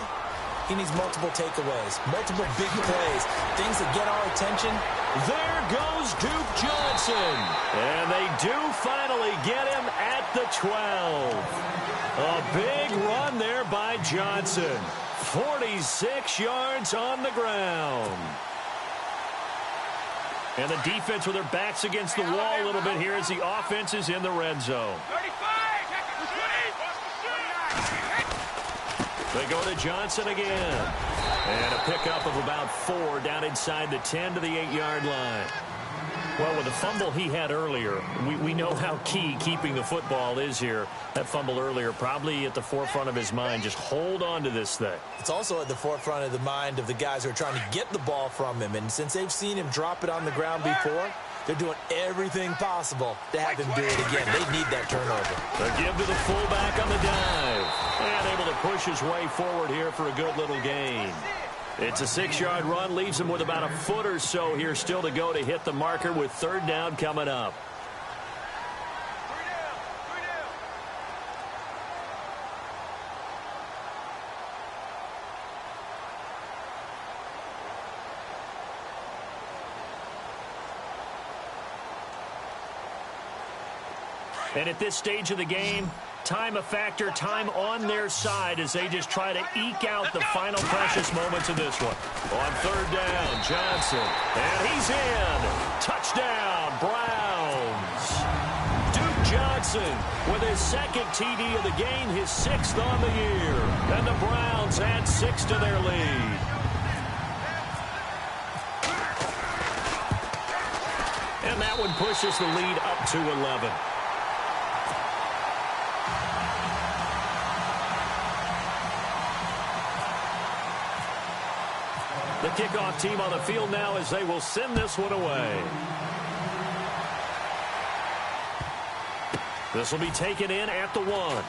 Speaker 6: he needs multiple takeaways, multiple big plays, things that get our attention.
Speaker 5: There goes Duke Johnson. And they do finally get him at the 12. A big run there by Johnson. 46 yards on the ground. And the defense with their backs against the wall a little bit here as the offense is in the red zone. They go to Johnson again. And a pickup of about 4 down inside the 10 to the 8-yard line. Well, with the fumble he had earlier, we know how key keeping the football is here. That fumble earlier probably at the forefront of his mind. Just hold on to this thing.
Speaker 6: It's also at the forefront of the mind of the guys who are trying to get the ball from him. And since they've seen him drop it on the ground before, they're doing everything possible to have him do it again. They need that turnover.
Speaker 5: The give to the fullback on the dive. And able to push his way forward here for a good little gain. It's a 6-yard run, leaves him with about a foot or so here still to go to hit the marker with 3rd down coming up. And at this stage of the game, time a factor, time on their side as they just try to eke out the final precious moments of this one. On 3rd down, Johnson. And he's in. Touchdown, Browns. Duke Johnson with his 2nd TD of the game, his 6th on the year. And the Browns add 6 to their lead. And that one pushes the lead up to 11. The kickoff team on the field now as they will send this one away. This will be taken in at the 1.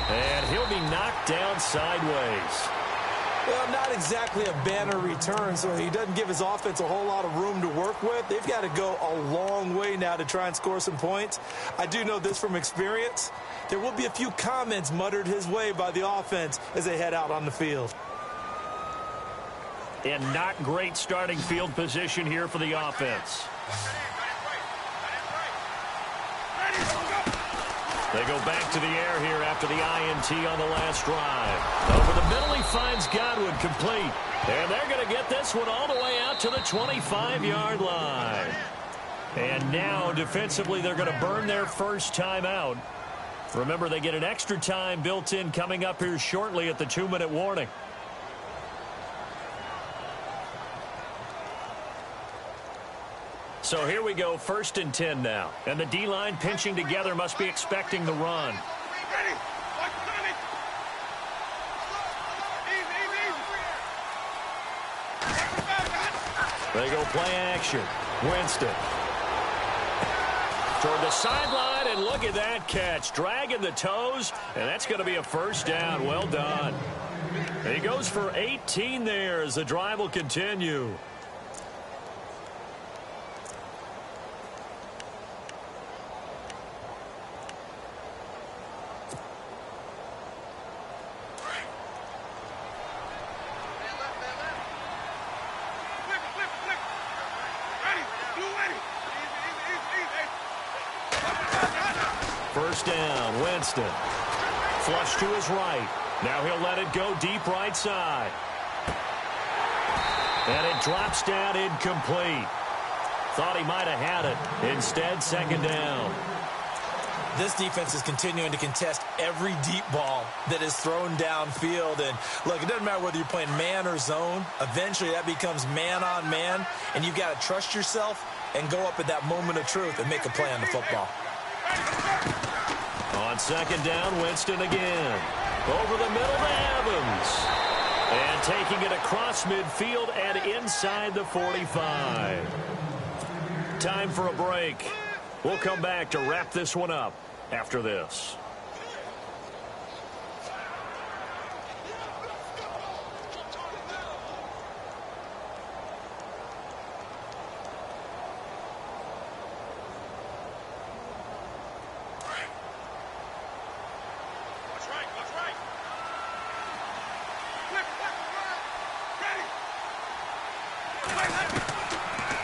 Speaker 5: And he'll be knocked down sideways.
Speaker 6: Well, not exactly a banner return, so he doesn't give his offense a whole lot of room to work with. They've got to go a long way now to try and score some points. I do know this from experience. There will be a few comments muttered his way by the offense as they head out on the field.
Speaker 5: And not great starting field position here for the offense. They go back to the air here after the INT on the last drive. Over the middle, he finds Godwin complete. And they're going to get this one all the way out to the 25-yard line. And now, defensively, they're going to burn their first timeout. Remember, they get an extra time built in coming up here shortly at the 2-minute warning. So here we go, 1st and 10 now. And the D-line pinching together must be expecting the run. They go play action. Winston. Toward the sideline, and look at that catch. Dragging the toes, and that's going to be a first down. Well done. He goes for 18 there as the drive will continue. First down, Winston. Flush to his right. Now he'll let it go deep right side. And it drops down incomplete. Thought he might have had it. Instead, 2nd down.
Speaker 6: This defense is continuing to contest every deep ball that is thrown downfield. And, look, it doesn't matter whether you're playing man or zone. Eventually, that becomes man on man. And you've got to trust yourself and go up at that moment of truth and make a play on the football.
Speaker 5: On 2nd down, Winston again. Over the middle to Evans. And taking it across midfield and inside the 45. Time for a break. We'll come back to wrap this one up after this.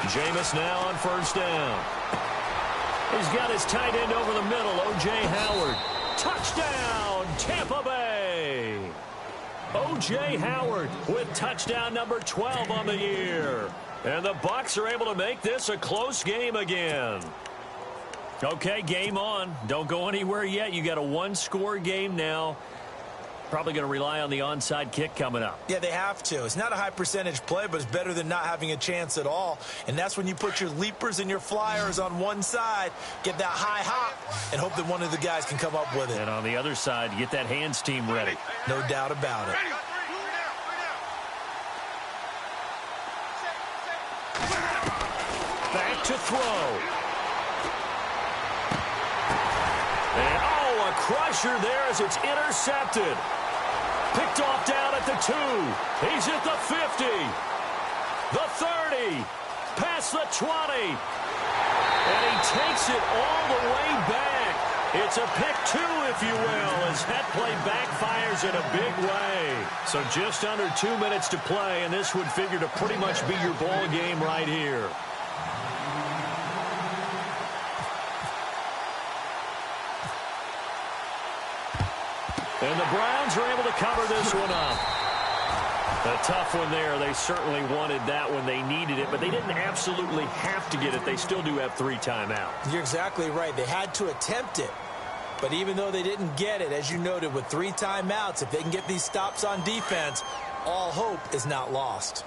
Speaker 5: Jameis now on 1st down. He's got his tight end over the middle, O.J. Howard. Touchdown, Tampa Bay. O.J. Howard with touchdown number 12 on the year. And the Bucs are able to make this a close game again. Okay, game on. Don't go anywhere yet. You got a 1-score game now. Probably going to rely on the onside kick coming up.
Speaker 6: Yeah, they have to. It's not a high percentage play, but it's better than not having a chance at all. And that's when you put your leapers and your flyers on one side, get that high hop, and hope that one of the guys can come up with it.
Speaker 5: And on the other side, get that hands team ready.
Speaker 6: No doubt about it.
Speaker 5: Back to throw. And, oh, a crusher there as it's intercepted. Picked off down at the 2. He's at the 50. The 30. Past the 20. And he takes it all the way back. It's a pick 2, if you will, as that play backfires in a big way. So just under 2 minutes to play, and this would figure to pretty much be your ball game right here. And the Browns are able to cover this one up. A tough one there. They certainly wanted that when they needed it, but they didn't absolutely have to get it. They still do have 3 timeouts.
Speaker 6: You're exactly right. They had to attempt it. But even though they didn't get it, as you noted, with 3 timeouts, if they can get these stops on defense, all hope is not lost.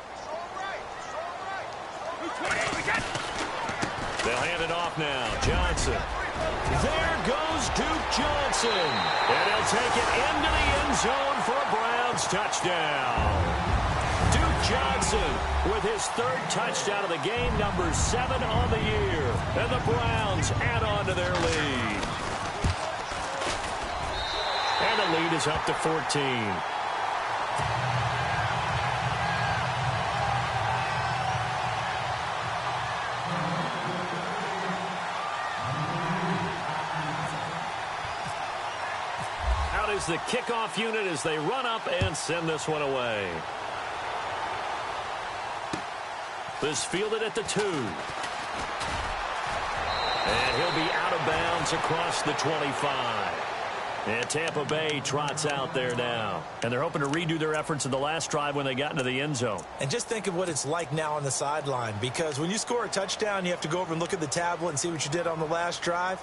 Speaker 5: They'll hand it off now. Johnson. There goes Duke Johnson. And he'll take it into the end zone for a Browns touchdown. Duke Johnson with his third touchdown of the game, number 7 on the year. And the Browns add on to their lead. And the lead is up to 14. Is the kickoff unit as they run up and send this one away. This fielded at the 2. And he'll be out of bounds across the 25. And Tampa Bay trots out there now. And they're hoping to redo their efforts in the last drive when they got into the end zone.
Speaker 6: And just think of what it's like now on the sideline, because when you score a touchdown, you have to go over and look at the tablet and see what you did on the last drive.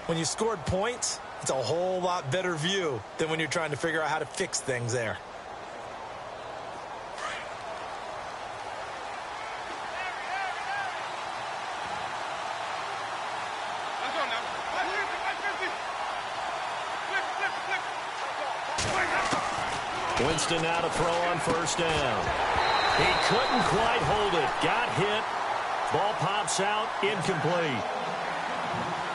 Speaker 6: When you scored points, it's a whole lot better view than when you're trying to figure out how to fix things there.
Speaker 5: Winston now to throw on first down. He couldn't quite hold it. Got hit. Ball pops out. Incomplete.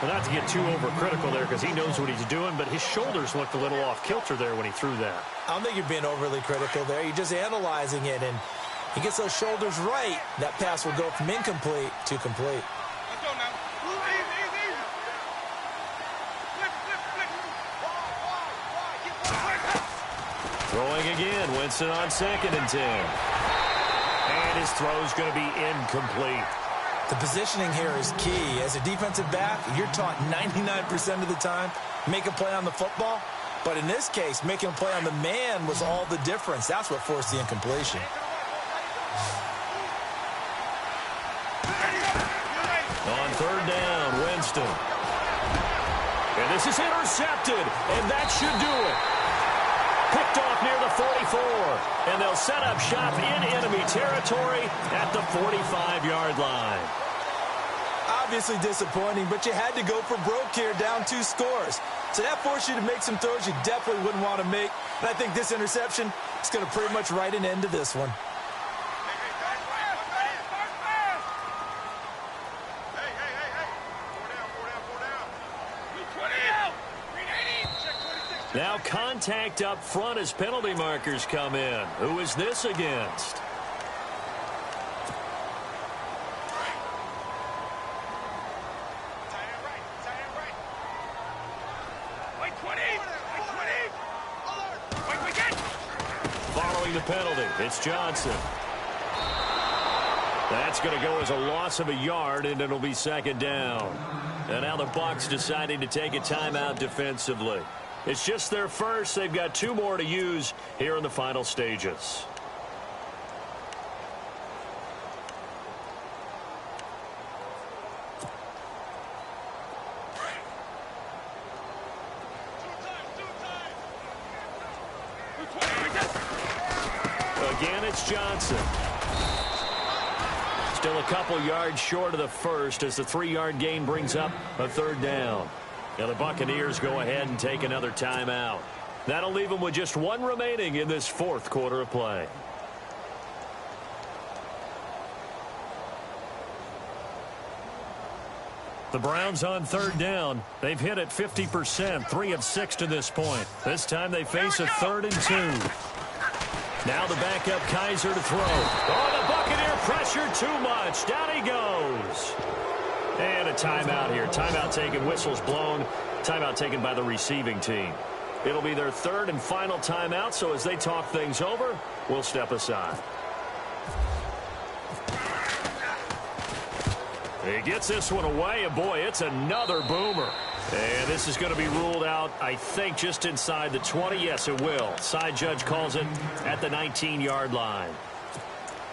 Speaker 5: Well, not to get too overcritical there because he knows what he's doing, but his shoulders looked a little off kilter there when he threw that.
Speaker 6: I don't think you're being overly critical there. You're just analyzing it, and he gets those shoulders right. That pass will go from incomplete to complete.
Speaker 2: Let's go now. Easy, easy, easy. Flip, flip, flip.
Speaker 5: Throwing again. Winston on 2nd and 10. And his throw's going to be incomplete.
Speaker 6: The positioning here is key. As a defensive back, you're taught 99% of the time, make a play on the football. But in this case, making a play on the man was all the difference. That's what forced the incompletion.
Speaker 5: On 3rd down, Winston. And this is intercepted, and that should do it. Picked off near the 44, and they'll set up shop in enemy territory at the 45-yard line.
Speaker 6: Obviously disappointing, but you had to go for broke here, down 2 scores. So that forced you to make some throws you definitely wouldn't want to make. And I think this interception is going to pretty much write an end to this one.
Speaker 5: Now contact up front as penalty markers come in. Who is this against? Following the penalty, it's Johnson. That's going to go as a loss of a yard, and it'll be 2nd down. And now the Bucs deciding to take a timeout defensively. It's just their first. They've got 2 more to use here in the final stages. Again, it's Johnson. Still a couple yards short of the first as the 3-yard gain brings up a 3rd down. Now the Buccaneers go ahead and take another timeout. That'll leave them with just 1 remaining in this 4th quarter of play. The Browns on 3rd down. They've hit it 50%, 3 of 6 to this point. This time they face a 3rd and 2. Now the backup Kaiser to throw. Oh, the Buccaneer pressure too much. Down he goes. And a timeout here. Timeout taken, whistles blown. Timeout taken by the receiving team. It'll be their 3rd and final timeout, so as they talk things over, we'll step aside. He gets this one away, and boy, it's another boomer. And this is going to be ruled out, I think, just inside the 20. Yes, it will. Side judge calls it at the 19-yard line.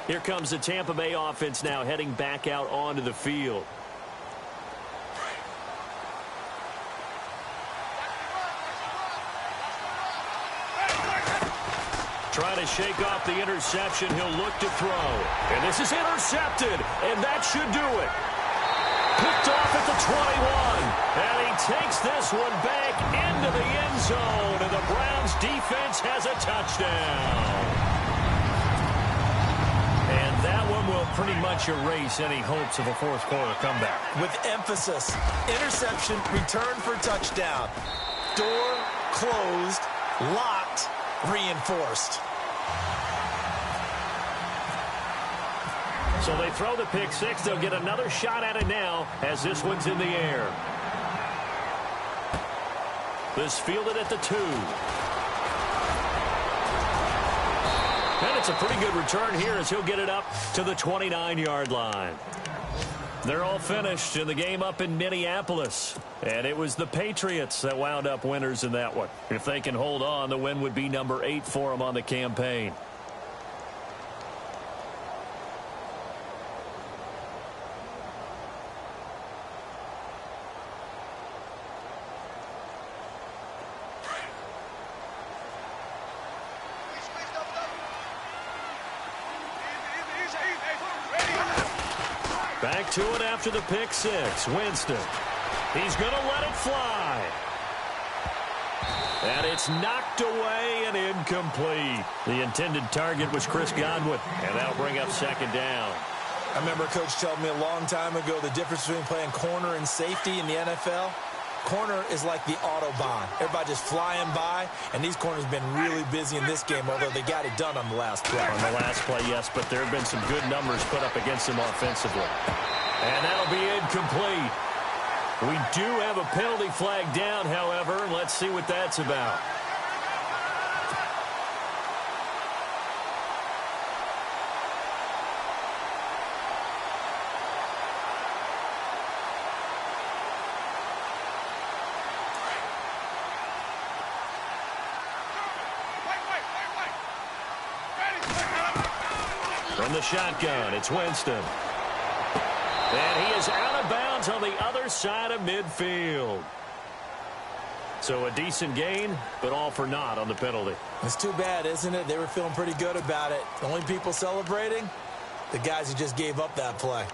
Speaker 5: Here comes the Tampa Bay offense now heading back out onto the field. Trying to shake off the interception. He'll look to throw. And this is intercepted, and that should do it. Picked off at the 21. And he takes this one back into the end zone. And the Browns defense has a touchdown. pretty much erase any hopes of a fourth quarter comeback.
Speaker 6: With emphasis, interception, return for touchdown. Door closed, locked, reinforced.
Speaker 5: So they throw the pick six. They'll get another shot at it now as this one's in the air. This fielded at the 2. And it's a pretty good return here as he'll get it up to the 29-yard line. They're all finished in the game up in Minneapolis. And it was the Patriots that wound up winners in that one. If they can hold on, the win would be number 8 for them on the campaign. Back to it after the pick six. Winston. He's going to let it fly. And it's knocked away and incomplete. The intended target was Chris Godwin. And that'll bring up second down.
Speaker 6: I remember Coach telling me a long time ago the difference between playing corner and safety in the NFL. Corner is like the Autobahn. Everybody just flying by, and these corners have been really busy in this game, although they got it done on the last play.
Speaker 5: On the last play, yes, but there have been some good numbers put up against them offensively. And that'll be incomplete. We do have a penalty flag down, however. Let's see what that's about. From the shotgun, it's Winston. And he is out of bounds on the other side of midfield. So a decent gain, but all for naught on the penalty.
Speaker 6: It's too bad, isn't it? They were feeling pretty good about it. The only people celebrating, the guys who just gave up that play.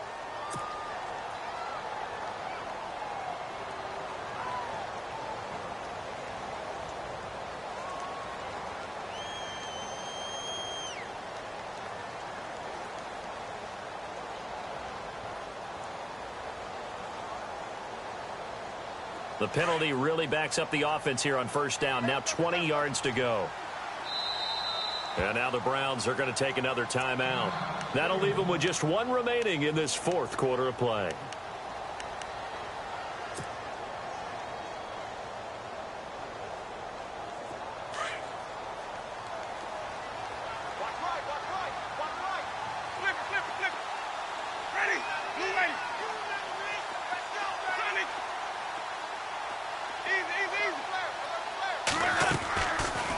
Speaker 5: The penalty really backs up the offense here on first down. Now 20 yards to go. And now the Browns are going to take another timeout. That'll leave them with just one remaining in this fourth quarter of play.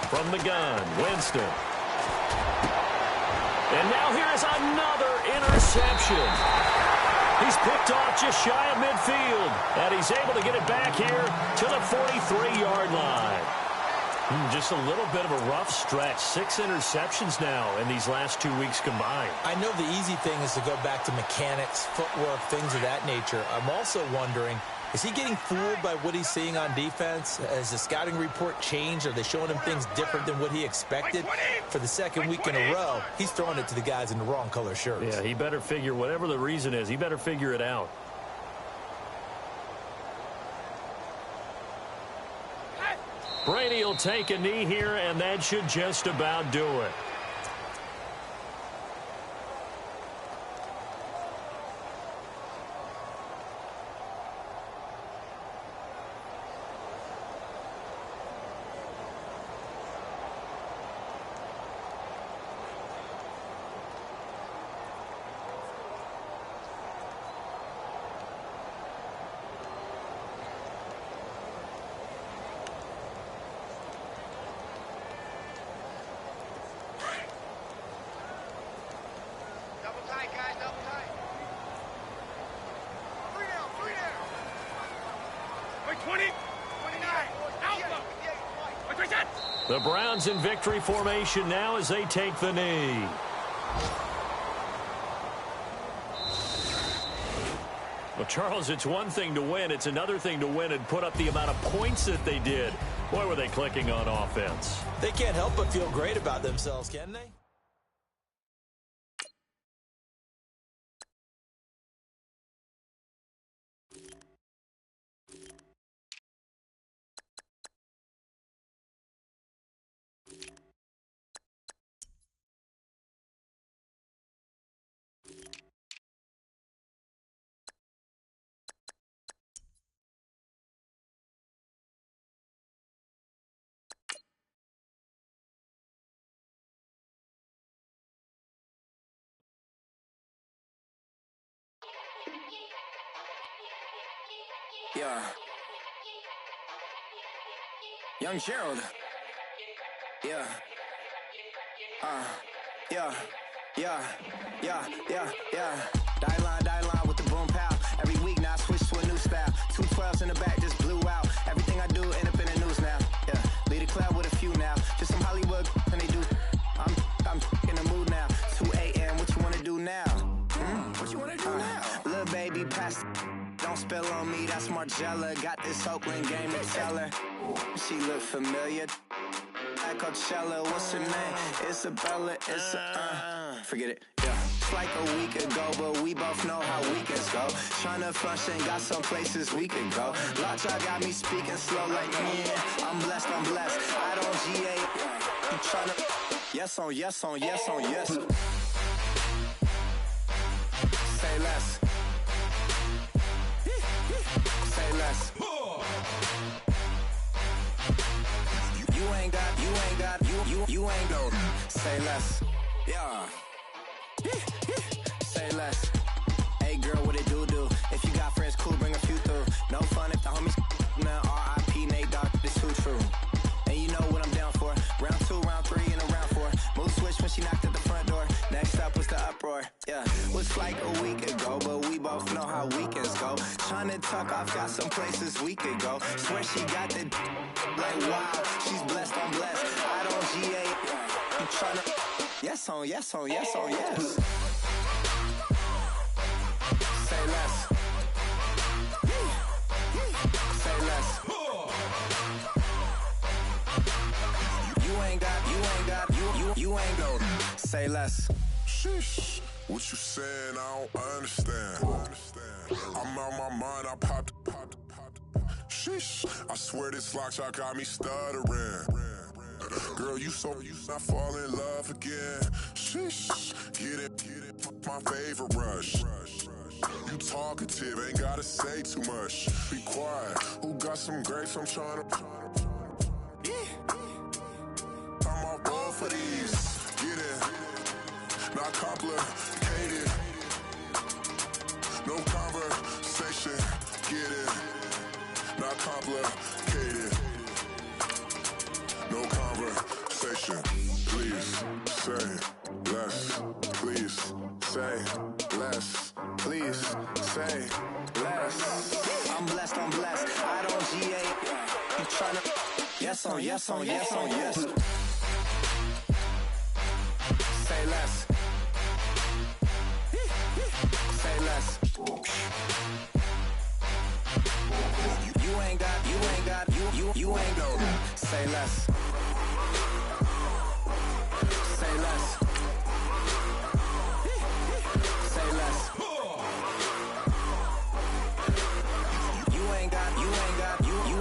Speaker 5: From the gun, Winston. And now here is another interception. He's picked off just shy of midfield. And he's able to get it back here to the 43-yard line. Just a little bit of a rough stretch. 6 interceptions now in these last 2 weeks combined.
Speaker 6: I know the easy thing is to go back to mechanics, footwork, things of that nature. I'm also wondering, is he getting fooled by what he's seeing on defense? Has the scouting report changed? Are they showing him things different than what he expected? For the second week in a row, he's throwing it to the guys in the wrong color shirts.
Speaker 5: Yeah, he better figure, whatever the reason is, he better figure it out. Brady will take a knee here, and that should just about do it. The Browns in victory formation now as they take the knee. Well, Charles, it's one thing to win. It's another thing to win and put up the amount of points that they did. Boy, were they clicking on offense.
Speaker 6: They can't help but feel great about themselves, can they?
Speaker 7: Yeah. Young Gerald. Yeah. Yeah. Die line with the boom pow. Every week now I switch to a new style. 212s in the back just blew out. Everything I do end up in the news now. Yeah. Lead a club with a few now. Just some Hollywood and they do. I'm in the mood now. 2 a.m. What you wanna do now? What you wanna do now? Little baby pass. Don't spill on me, that's Margella. Got this Oakland game to tell her. She look familiar. At Coachella, what's her name? Isabella, forget it, yeah. It's like a week ago, but we both know how weekends go. Tryna function, got some places we could go. Lockjaw got me speaking slow like, yeah, I'm blessed. I don't GA, I'm tryna, yes on yes. Say less. Say less. You ain't gon' say less. Yeah. Say less. Hey girl, what it do? If you got friends, cool, bring a few through. No fun if the homies, man. R.I.P. Nate Dogg, this too true. And you know what I'm down for. Round 2, round 3, and a round 4. Mood switch when she knocked at the front door. Next up was the uproar. Yeah, was like a week ago, but we both know how weekends go. Tryna tuck off, got some places we could go. Swear she got the like wow, she's blessed, I'm blessed. I don't GA, I'm tryna yes on yes. Say less. Say less. You ain't gon' say less.
Speaker 2: Sheesh, what you saying? I don't understand. I'm out my mind, I popped. Sheesh, I swear this lockjaw got me stuttering. Girl, you not fall in love again. Sheesh, get it, my favorite rush. You talkative, ain't gotta say too much. Be quiet, who got some grapes? I'm tryna. I'm all ball for these. Get it, not complicated. No conversation, get it, not complicated. No conversation, please say less. Please say less. Please say less.
Speaker 7: I'm blessed. I don't GA. I'm tryna yes on yes. Say less. Say less. You ain't gon' say less. Say less. Say less.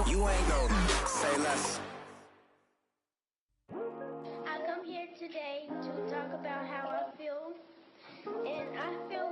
Speaker 7: You ain't gon' say less.
Speaker 8: I come here today to talk about how I feel, and I feel